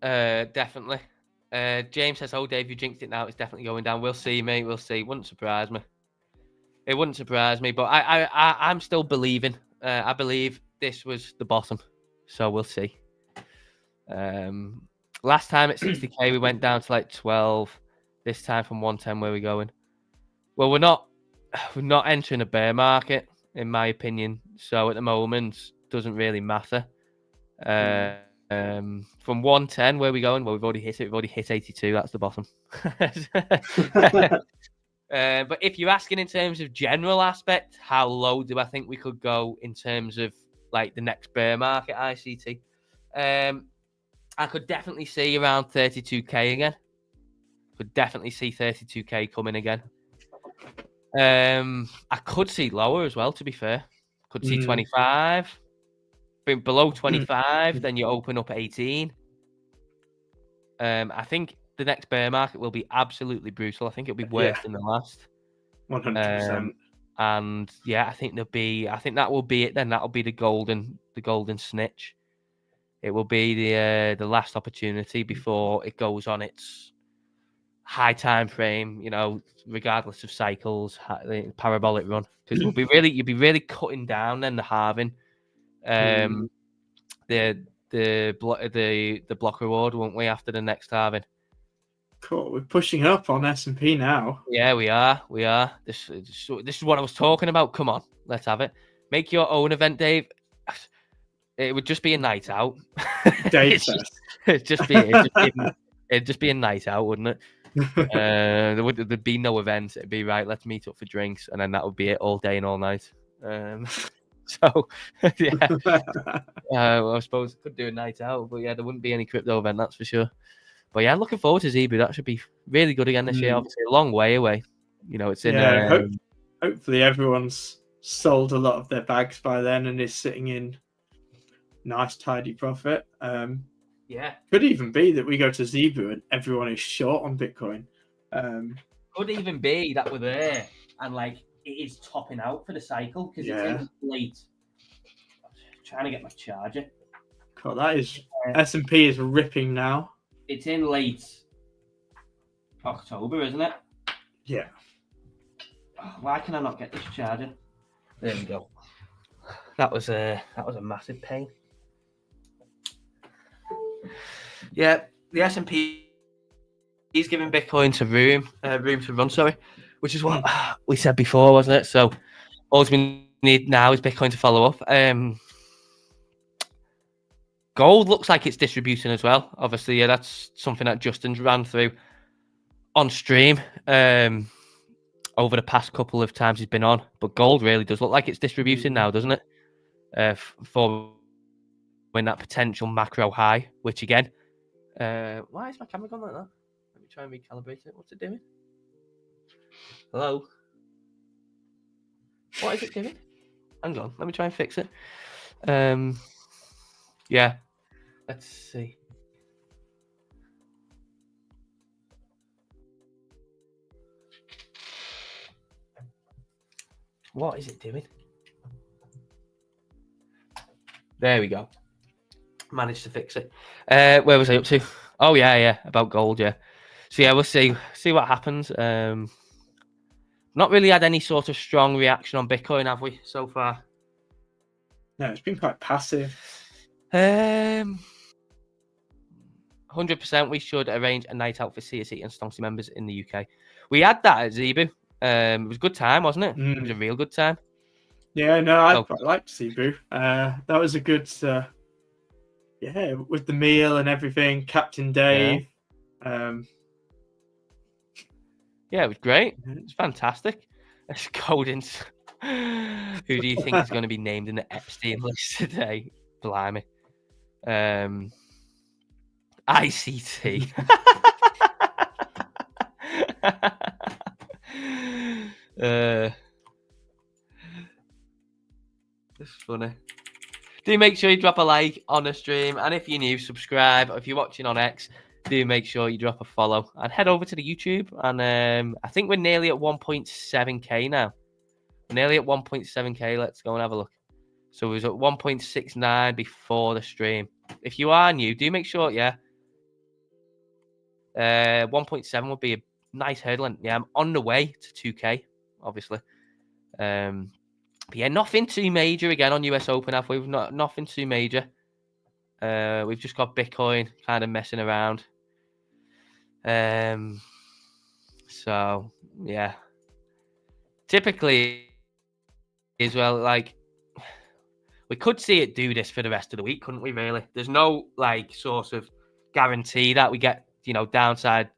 definitely. James says, "Oh, Dave, you jinxed it now. It's definitely going down. We'll see, mate. We'll see. Wouldn't surprise me. It wouldn't surprise me. But I'm still believing. I believe this was the bottom. So we'll see. Last time at 60k, we went down to like 12. This time from 110, where are we going? Well, we're not entering a bear market, in my opinion. So at the moment, doesn't really matter. From 110, where are we going? Well, we've already hit it. We've already hit 82. That's the bottom. But if you're asking in terms of general aspect, how low do I think we could go in terms of like the next bear market ICT? I could definitely see around 32k again. Could definitely see 32k coming again. I could see lower as well, to be fair. Could see 25. Below 25, then you open up 18. I think the next bear market will be absolutely brutal. I think it'll be worse than the last. 100%. And yeah, I think that will be it then. That'll be the golden snitch. It will be the last opportunity before it goes on its high time frame, regardless of cycles, parabolic run. Because you'd be really cutting down then the halving. The block reward, won't we, after the next halving? Cool. We're pushing up on S&P now. Yeah, we are. This is what I was talking about. Come on, let's have it. Make your own event, Dave. It would just be a night out. Dave it'd just be a night out, wouldn't it? There'd be no event. It'd be right. Let's meet up for drinks, and then that would be it all day and all night. So yeah, I suppose I could do a night out, but yeah, there wouldn't be any crypto event, that's for sure. But yeah, looking forward to Zebu. That should be really good again this year. Obviously, a long way away. It's in. Hopefully, everyone's sold a lot of their bags by then and is sitting in nice, tidy profit. Could even be that we go to Zebu and everyone is short on Bitcoin. Could even be that we're there and like it is topping out for the cycle because it's in late. I'm trying to get my charger. Cool. That is S&P is ripping now. It's in late October, isn't it? Yeah. Why can I not get this charger? There we go. That was a massive pain. Yeah, the S&P is giving Bitcoin to room to run. Sorry, which is what we said before, wasn't it? So all we need now is Bitcoin to follow up. Gold looks like it's distributing as well. Obviously, yeah, that's something that Justin's ran through on stream over the past couple of times he's been on. But gold really does look like it's distributing now, doesn't it? For when that potential macro high, which again, why is my camera gone like that? Let me try and recalibrate it. What's it doing? Hello? What is it doing? Hang on, let me try and fix it. Yeah, let's see. What is it doing? There we go. Managed to fix it. Where was I up to? Oh yeah, about gold, yeah. So yeah, we'll see what happens. Not really had any sort of strong reaction on Bitcoin, have we, so far? No, it's been quite passive. 100% we should arrange a night out for CSE and Stonksy members in the UK. We had that at Zebu. It was a good time, wasn't it? It was a real good time. Yeah, no, I quite liked Zebu. That was a good, with the meal and everything. Captain Dave. Yeah, it was great. It was fantastic. It's Golden. Who do you think is going to be named in the Epstein list today? Blimey. ICT. It's funny. Do make sure you drop a like on the stream, and if you're new, subscribe. If you're watching on X, do make sure you drop a follow and head over to the YouTube. And I think we're nearly at 1.7k now. We're nearly at 1.7k. Let's go and have a look. So it was at 1.69 before the stream. If you are new, do make sure, 1.7 would be a nice headline. Yeah, I'm on the way to 2k, obviously. But yeah, nothing too major again on US Open, have we? We've nothing too major. We've just got Bitcoin kind of messing around. So yeah, typically as well, like we could see it do this for the rest of the week, couldn't we? Really, there's no like sort of guarantee that we get downside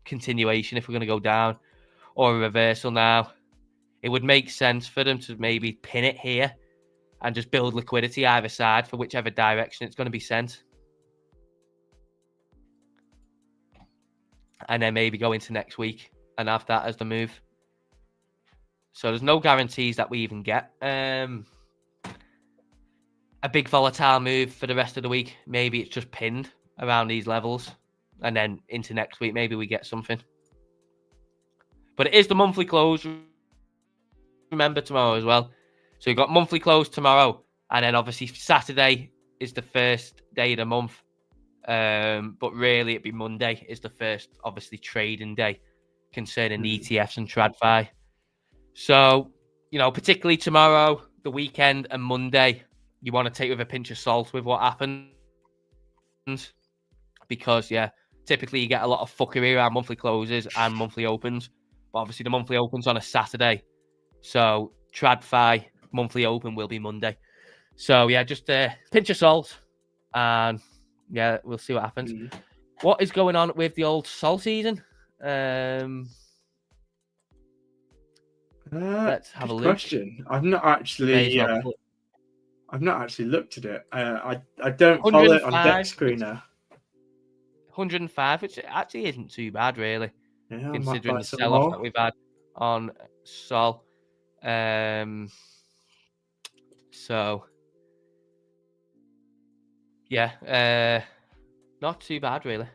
continuation if we're going to go down or a reversal now. It would make sense for them to maybe pin it here and just build liquidity either side for whichever direction it's going to be sent. and then maybe go into next week and have that as the move. So there's no guarantees that we even get a big volatile move for the rest of the week. Maybe it's just pinned around these levels, and then into next week, maybe we get something. But it is the monthly close. Remember tomorrow as well. So you've got monthly close tomorrow, and then obviously Saturday is the first day of the month. But really, it'd be Monday is the first, obviously, trading day concerning the ETFs and TradFi. So, particularly tomorrow, the weekend, and Monday, you want to take with a pinch of salt with what happens. Because, typically you get a lot of fuckery around monthly closes and monthly opens. But obviously, the monthly open's on a Saturday. So, TradFi monthly open will be Monday. So, just a pinch of salt. And, we'll see what happens. What is going on with the old Sol season? Let's have a look. Question. I've not actually looked at it. I don't follow it on Deck Screener. 105, which actually isn't too bad, really, considering the sell-off that we've had on Sol. Not too bad, really.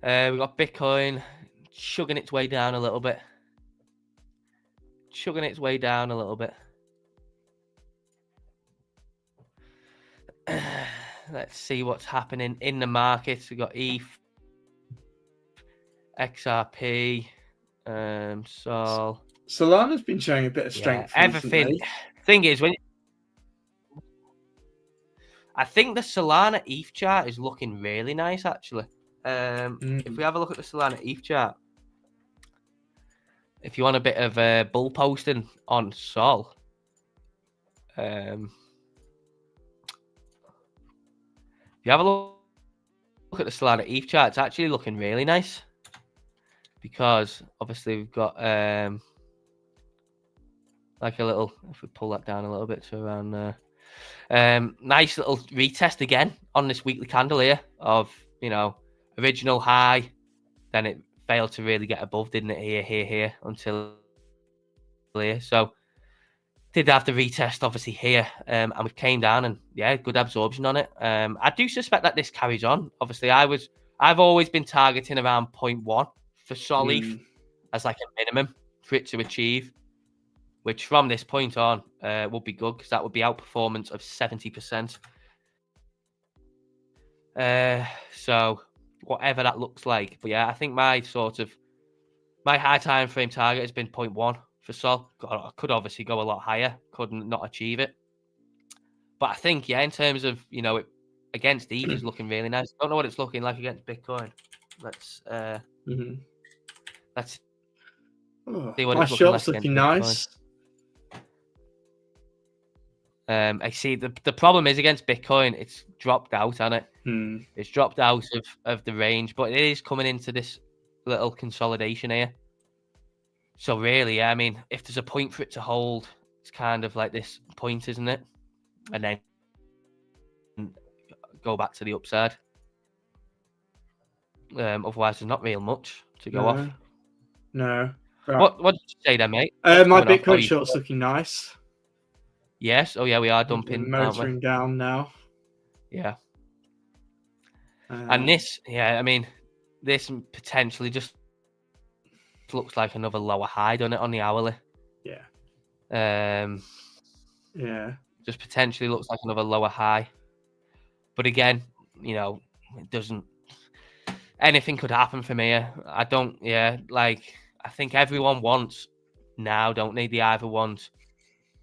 We've got Bitcoin chugging its way down a little bit. Let's see what's happening in the markets. We've got ETH, XRP, Sol. Solana's been showing a bit of strength. Everything. Recently. Thing is, I think the Solana ETH chart is looking really nice, actually. If we have a look at the Solana ETH chart, if you want a bit of bull posting on Sol, if you have a look at the Solana ETH chart, it's actually looking really nice, because obviously we've got like a little, if we pull that down a little bit to around there, nice little retest again on this weekly candle here of, original high, then it failed to really get above, didn't it, here until here. So did have the retest obviously here, and we came down, and good absorption on it. I do suspect that this carries on. Obviously I've always been targeting around 0.1 for Sol ETH as like a minimum for it to achieve, which from this point on would be good, because that would be outperformance of 70%. So whatever that looks like. But I think my high time frame target has been 0.1 for Sol. I could obviously go a lot higher, couldn't not achieve it. But I think, in terms of, it against ETH is looking really nice. Don't know what it's looking like against Bitcoin. Let's see what my it's short's looking like looking nice. I see the problem is against Bitcoin, it's dropped out, hasn't it? It's dropped out of the range, but it is coming into this little consolidation here. So really, if there's a point for it to hold, it's kind of like this point, isn't it? And then go back to the upside. Otherwise, there's not real much to go off. No. Right. What did you say then, mate? My Bitcoin short's looking nice. Yes. Oh, yeah, we are dumping. Motoring down now. Yeah. And this, this potentially just looks like another lower high, doesn't it, on the hourly? Yeah. Just potentially looks like another lower high. But again, it doesn't. Anything could happen from here. I don't. I think everyone wants now, don't they? They either want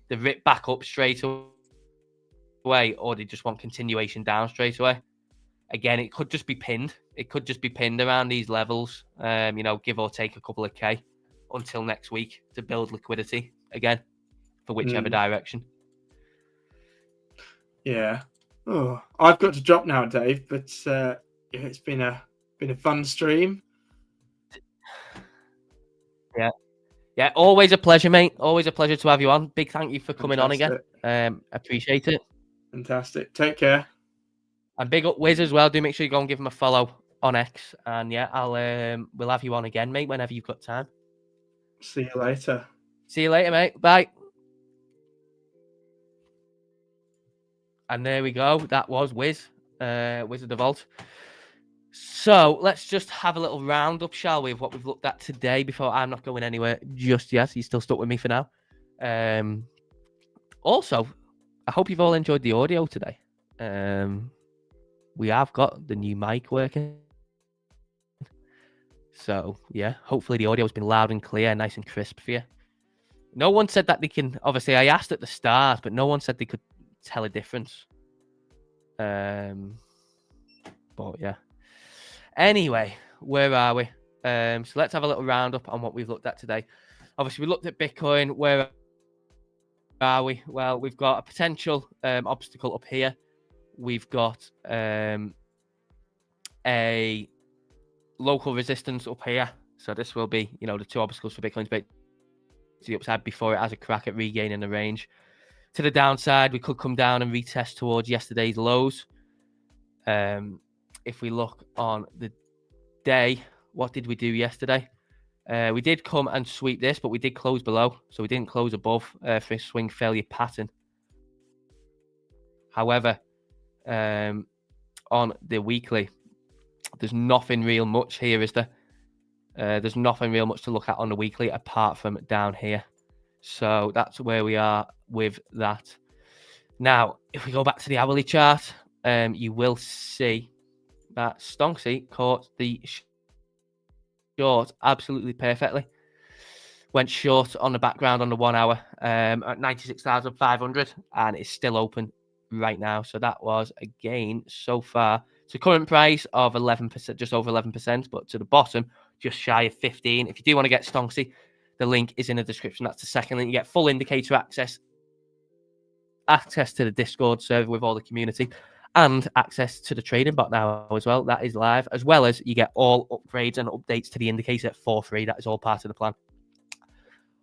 the rip back up straight away, or they just want continuation down straight away. Again, it could just be pinned. It could just be pinned around these levels, give or take a couple of K until next week to build liquidity again for whichever direction. Yeah. Oh, I've got to drop now, Dave, but it's been a fun stream. Yeah, always a pleasure, mate. Always a pleasure to have you on. Big thank you for coming on again. Appreciate it. Fantastic. Take care. And big up Wiz as well. Do make sure you go and give him a follow on X. And yeah, we'll have you on again, mate, whenever you've got time. See you later. See you later, mate. Bye. And there we go. That was Wiz, Wizard of Vault. So let's just have a little roundup, shall we, of what we've looked at today before I'm not going anywhere just yet. He's still stuck with me for now. Also, I hope you've all enjoyed the audio today. We have got the new mic working. So, yeah, hopefully the audio has been loud and clear, nice and crisp for you. No one said that they can... Obviously, I asked at the start, but no one said they could tell a difference. But, yeah. Anyway, where are we? So let's have a little roundup on what we've looked at today. Obviously, we looked at Bitcoin. Where are we? Well, we've got a potential obstacle up here. We've got a local resistance up here. So this will be, you know, the two obstacles for Bitcoin's to the upside before it has a crack at regaining the range. To the downside, we could come down and retest towards yesterday's lows. If we look on the day, what did we do yesterday? We did come and sweep this, but we did close below. So we didn't close above for a swing failure pattern. However, on the weekly, there's nothing real much here, is there? There's nothing real much to look at on the weekly apart from down here. So that's where we are with that. Now, if we go back to the hourly chart, you will see that Stonksy caught the short absolutely perfectly. Went short on the background on the 1 hour at 96,500 and it's still open right now. So that was a gain so far. So current price of 11%, just over 11%, but to the bottom, just shy of 15. If you do want to get Stonksy, the link is in the description. That's the second link. You get full indicator access to the Discord server with all the community, and access to the trading bot now as well. That is live, as well as you get all upgrades and updates to the indicator for free. That is all part of the plan.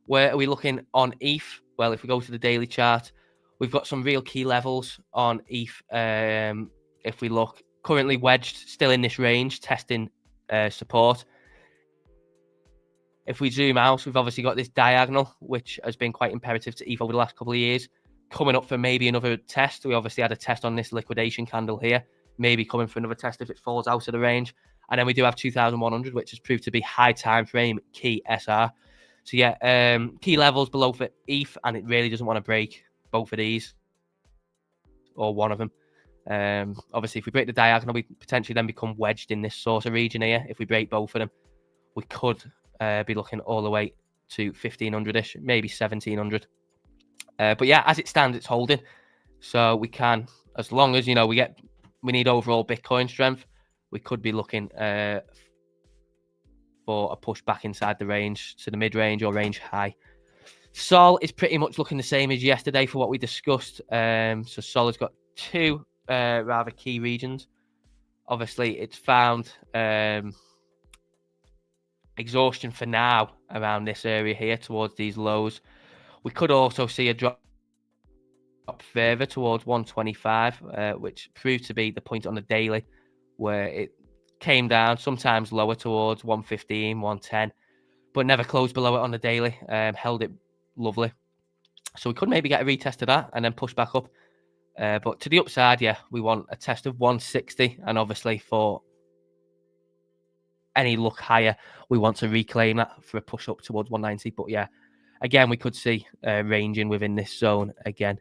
Where are we looking on ETH? Well, if we go to the daily chart, we've got some real key levels on ETH. If we look, currently wedged, still in this range, testing support. If we zoom out, we've obviously got this diagonal, which has been quite imperative to ETH over the last couple of years. Coming up for maybe another test. We obviously had a test on this liquidation candle here. Maybe coming for another test if it falls out of the range. And then we do have 2,100, which has proved to be high time frame key SR. So yeah, key levels below for ETH, and it really doesn't want to break both of these or one of them. Obviously, if we break the diagonal, we potentially then become wedged in this sort of region here. If we break both of them, we could be looking all the way to 1,500-ish, maybe 1,700. But yeah, as it stands, it's holding. So we can, as long as, you know, we need overall Bitcoin strength, we could be looking for a push back inside the range to the mid-range or range high. Sol is pretty much looking the same as yesterday for what we discussed. So Sol has got two rather key regions. Obviously, it's found exhaustion for now around this area here towards these lows. We could also see a drop further towards 125, which proved to be the point on the daily where it came down, sometimes lower towards 115, 110, but never closed below it on the daily, held it lovely. So we could maybe get a retest of that and then push back up. But to the upside, yeah, we want a test of 160. And obviously for any look higher, we want to reclaim that for a push up towards 190. But yeah, again, we could see ranging within this zone again.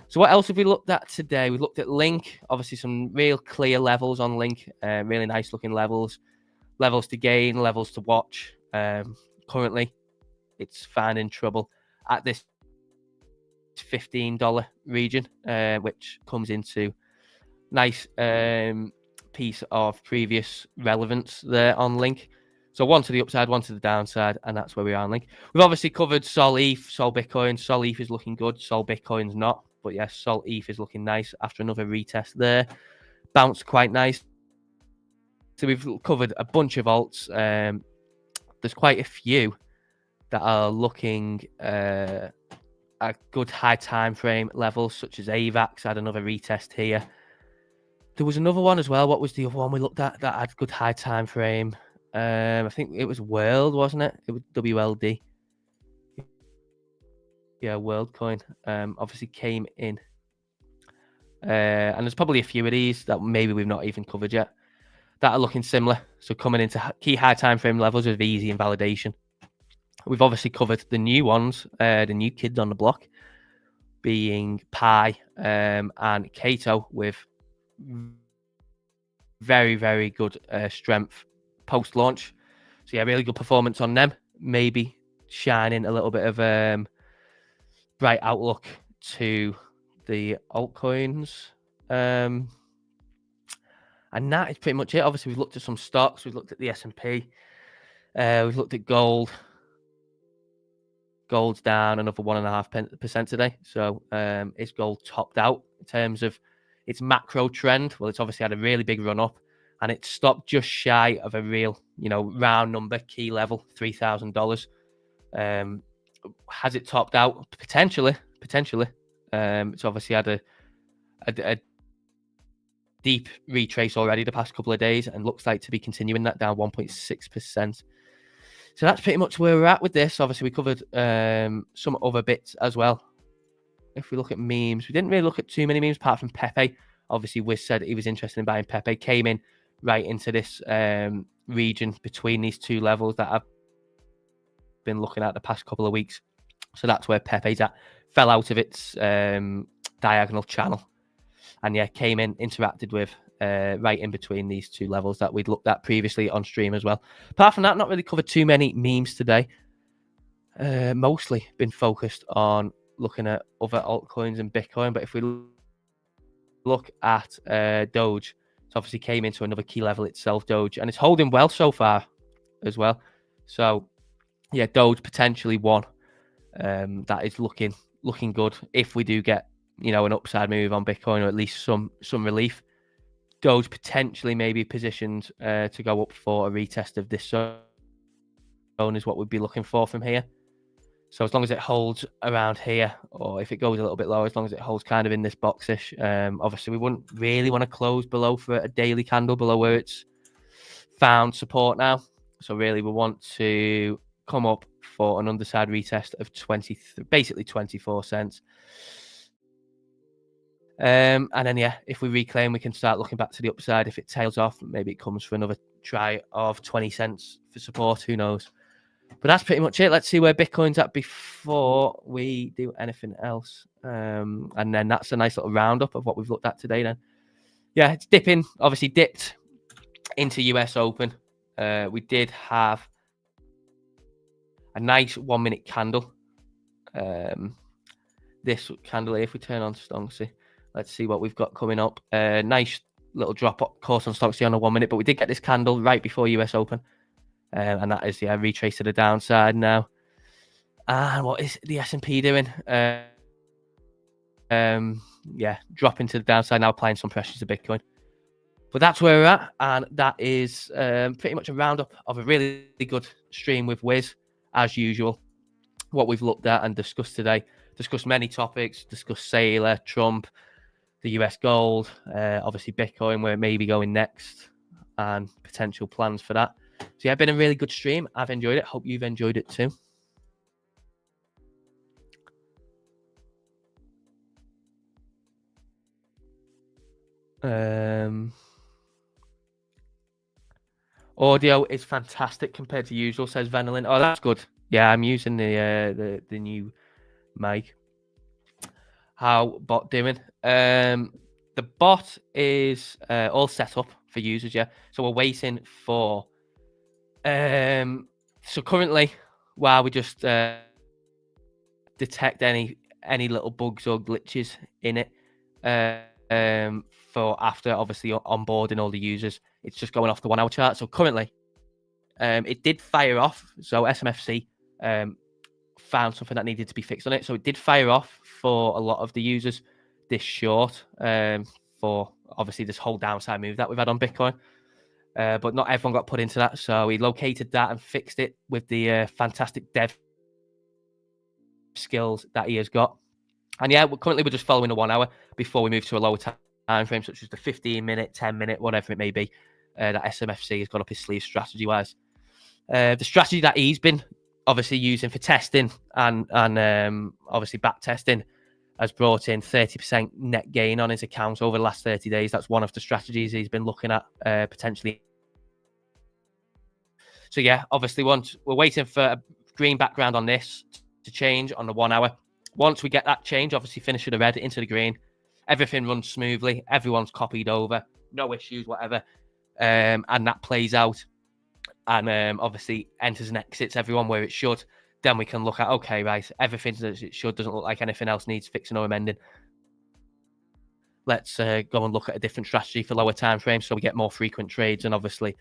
So what else have we looked at today? We looked at Link, obviously some real clear levels on Link, really nice looking levels to gain, levels to watch. Currently, it's finding trouble at this $15 region, which comes into nice piece of previous relevance there on Link. So one to the upside, one to the downside, and that's where we are on Link. We've obviously covered Sol ETH, Sol Bitcoin. Sol ETH is looking good, Sol Bitcoin's not. But yes, Sol ETH is looking nice after another retest there. Bounced quite nice. So we've covered a bunch of alts. There's quite a few that are looking at good high time frame levels, such as AVAX had another retest here. There was another one as well. What was the other one we looked at that had good high time frame? I think it was World, wasn't it? It was WLD. Yeah, WorldCoin. Obviously came in. And there's probably a few of these that maybe we've not even covered yet that are looking similar. So coming into key high time frame levels with easy invalidation. We've obviously covered the new ones, the new kids on the block, being Pi and Kato with very, very good strength post-launch. So yeah, really good performance on them. Maybe shining a little bit of bright outlook to the altcoins. And that is pretty much it. Obviously, we've looked at some stocks. We've looked at the S&P. We've looked at gold. Gold's down another 1.5% today. So is gold topped out in terms of its macro trend? Well, it's obviously had a really big run up, and it stopped just shy of a real, round number key level, $3,000. Has it topped out? Potentially. It's obviously had a deep retrace already the past couple of days, and looks like to be continuing that, down 1.6%. So that's pretty much where we're at with this. Obviously, we covered some other bits as well. If we look at memes, we didn't really look at too many memes apart from Pepe. Obviously, Wiz said he was interested in buying Pepe. Came in right into this region between these two levels that I've been looking at the past couple of weeks. So that's where Pepe's at. Fell out of its diagonal channel. And yeah, came in, interacted with right in between these two levels that we'd looked at previously on stream as well. Apart from that, not really covered too many memes today. Mostly been focused on looking at other altcoins and Bitcoin. But if we look at Doge, it obviously came into another key level itself, Doge, and it's holding well so far as well. So yeah, Doge potentially one that is looking good if we do get an upside move on Bitcoin, or at least some relief. Doge potentially maybe positioned to go up for a retest of this zone is what we'd be looking for from here. So as long as it holds around here, or if it goes a little bit lower, as long as it holds kind of in this boxish, obviously we wouldn't really want to close below for a daily candle below where it's found support now. So really we want to come up for an underside retest of basically 24 cents. And then yeah, if we reclaim, we can start looking back to the upside. If it tails off, maybe it comes for another try of 20 cents for support, who knows. But that's pretty much it. Let's see where Bitcoin's at before we do anything else. And then that's a nice little roundup of what we've looked at today then. Yeah, it's dipping, obviously dipped into US Open. We did have a nice 1 minute candle. This candle here, if we turn on Stonksy, let's see what we've got coming up. Nice little drop, of course, on Stonksy on a 1 minute, but we did get this candle right before US Open. And that is, yeah, retrace to the downside now. And what is the S&P doing? Yeah, dropping to the downside now, applying some pressure to Bitcoin. But that's where we're at, and that is pretty much a roundup of a really good stream with Wiz, as usual. What we've looked at and discussed today. Discussed many topics, discussed Sailor, Trump, the US gold, obviously Bitcoin, where it may be going next, and potential plans for that. So yeah, been a really good stream. I've enjoyed it. Hope you've enjoyed it too. Audio is fantastic compared to usual, says Vanillin. Oh, that's good. Yeah, I'm using the new mic. How bot doing? The bot is all set up for users, yeah. So we're waiting for so currently, while we just detect any little bugs or glitches in it, for after obviously onboarding all the users, it's just going off the 1 hour chart. So currently, it did fire off. So SMFC found something that needed to be fixed on it. So it did fire off for a lot of the users this short, for obviously this whole downside move that we've had on Bitcoin. But not everyone got put into that. So he located that and fixed it with the fantastic dev skills that he has got. And yeah, currently we're just following a 1 hour before we move to a lower time time frame, such as the 15-minute, 10-minute, whatever it may be, that SMFC has got up his sleeve strategy-wise. The strategy that he's been obviously using for testing and obviously back testing has brought in 30% net gain on his account over the last 30 days. That's one of the strategies he's been looking at potentially. So yeah, obviously once we're waiting for a green background on this to change on the 1 hour. Once we get that change, obviously finish with the red into the green, everything runs smoothly. Everyone's copied over, no issues, whatever. And that plays out and obviously enters and exits everyone where it should. Then we can look at, okay, right, everything as it should doesn't look like anything else needs fixing or amending. Let's go and look at a different strategy for lower time frames so we get more frequent trades and obviously,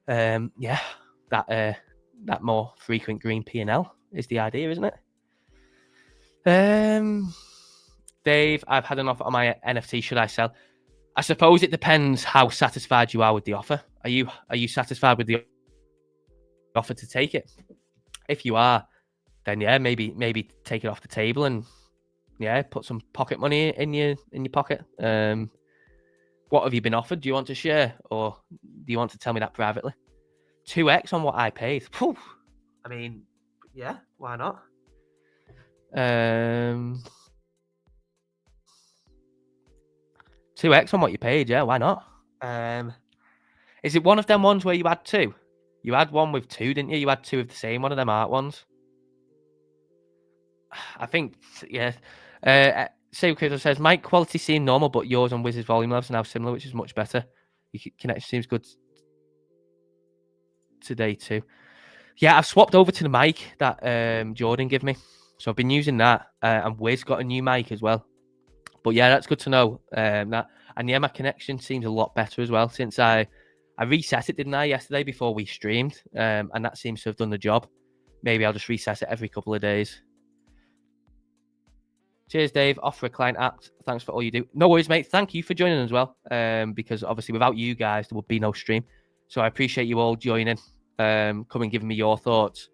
yeah, that more frequent green P&L is the idea, isn't it? Dave, I've had an offer on my NFT. Should I sell? I suppose it depends how satisfied you are with the offer. Are you satisfied with the offer to take it? If you are, then yeah, maybe take it off the table and yeah, put some pocket money in your pocket. What have you been offered? Do you want to share, or do you want to tell me that privately? 2x on what I paid. Whew. I mean, yeah, why not? 2x on what you paid, yeah, why not? Is it one of them ones where you had two? You had one with two, didn't you? You had two of the same, one of them art ones. I think, yeah. Sailcrater says, mic quality seemed normal, but yours and Wiz's volume levels are now similar, which is much better. Your connection seems good today too. Yeah, I've swapped over to the mic that Jordan gave me. So I've been using that, and Wiz got a new mic as well. But yeah, that's good to know. That, and yeah, my connection seems a lot better as well since I reset it, didn't I, yesterday before we streamed, and that seems to have done the job. Maybe I'll just reset it every couple of days. Cheers, Dave. Off for a client app. Thanks for all you do. No worries, mate. Thank you for joining as well, because obviously without you guys, there would be no stream. So I appreciate you all joining, coming, giving me your thoughts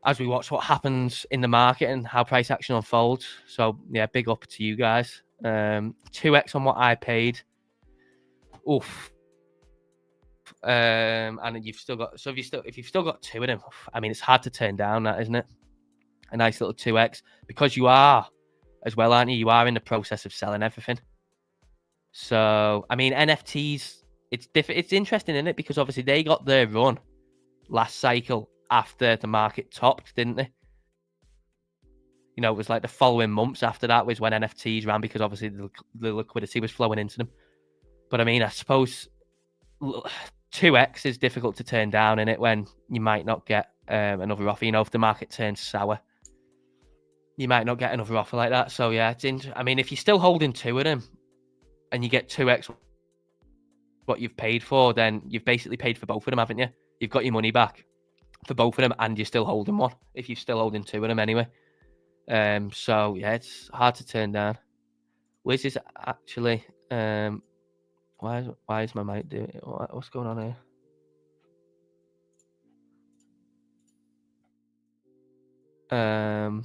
as we watch what happens in the market and how price action unfolds. So yeah, big up to you guys. 2x on what I paid. Oof. And you've still got, so if you've still got two of them, I mean, it's hard to turn down that, isn't it? A nice little 2x, because you are as well, aren't you? You are in the process of selling everything. So I mean, NFTs, it's interesting, isn't it? Because obviously they got their run last cycle after the market topped, didn't they? You know, it was like the following months after that was when NFTs ran, because obviously the liquidity was flowing into them. But I mean, I suppose 2x is difficult to turn down in it when you might not get another offer. You know, if the market turns sour, you might not get another offer like that. So yeah, it's I mean, if you're still holding two of them and you get 2x what you've paid for, then you've basically paid for both of them, haven't you? You've got your money back for both of them, and you're still holding one if you're still holding two of them anyway. So yeah, it's hard to turn down. Wiz is actually why is my mic doing it? What's going on here?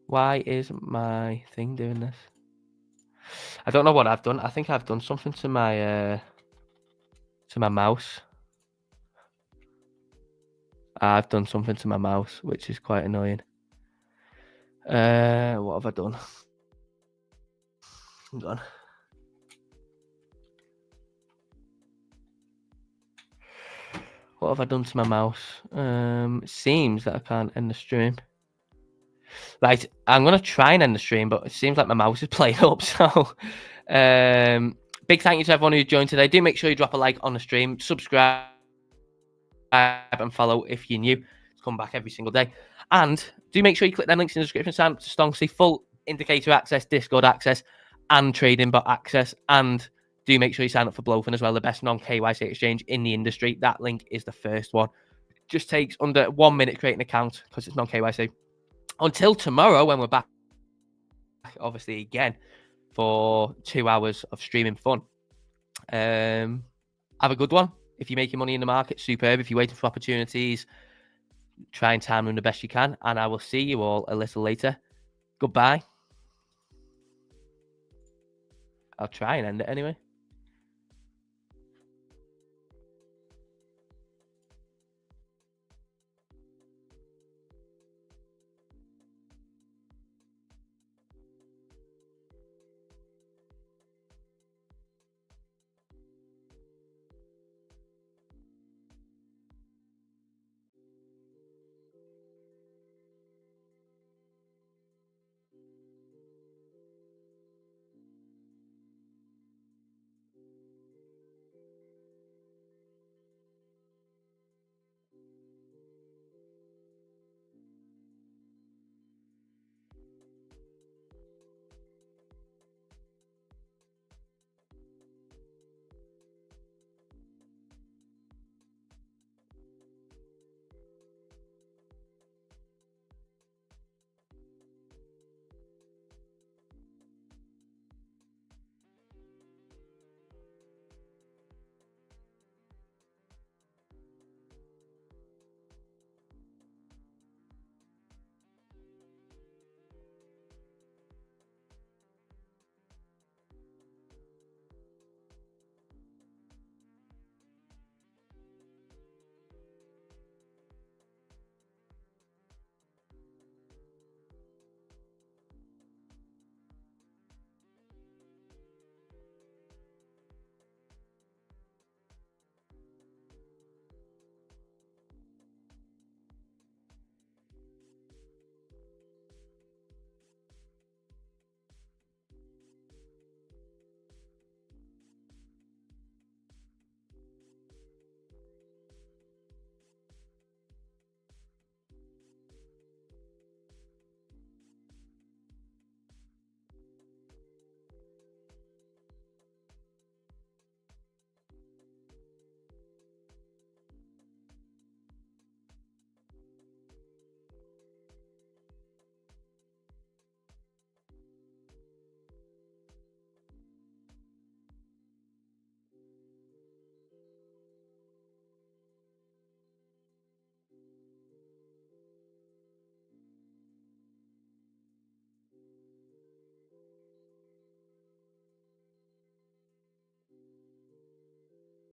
Why is my thing doing this? I don't know what I've done. I think I've done something to my mouse. I've done something to my mouse, which is quite annoying. What have I done? Hold on. What have I done to my mouse? It seems that I can't end the stream. Right, I'm going to try and end the stream, but it seems like my mouse is playing up. So, big thank you to everyone who joined today. Do make sure you drop a like on the stream, subscribe, and follow if you're new. Come back every single day. And do make sure you click them links in the description. Sign up to Stonksy, full indicator access, Discord access, and trading bot access. And do make sure you sign up for BLOFIN as well, the best non-KYC exchange in the industry. That link is the first one. Just takes under 1 minute to create an account because it's non-KYC. Until tomorrow, when we're back, obviously, again, for 2 hours of streaming fun. Have a good one. If you're making money in the market, superb. If you're waiting for opportunities, try and time them the best you can. And I will see you all a little later. Goodbye. I'll try and end it anyway.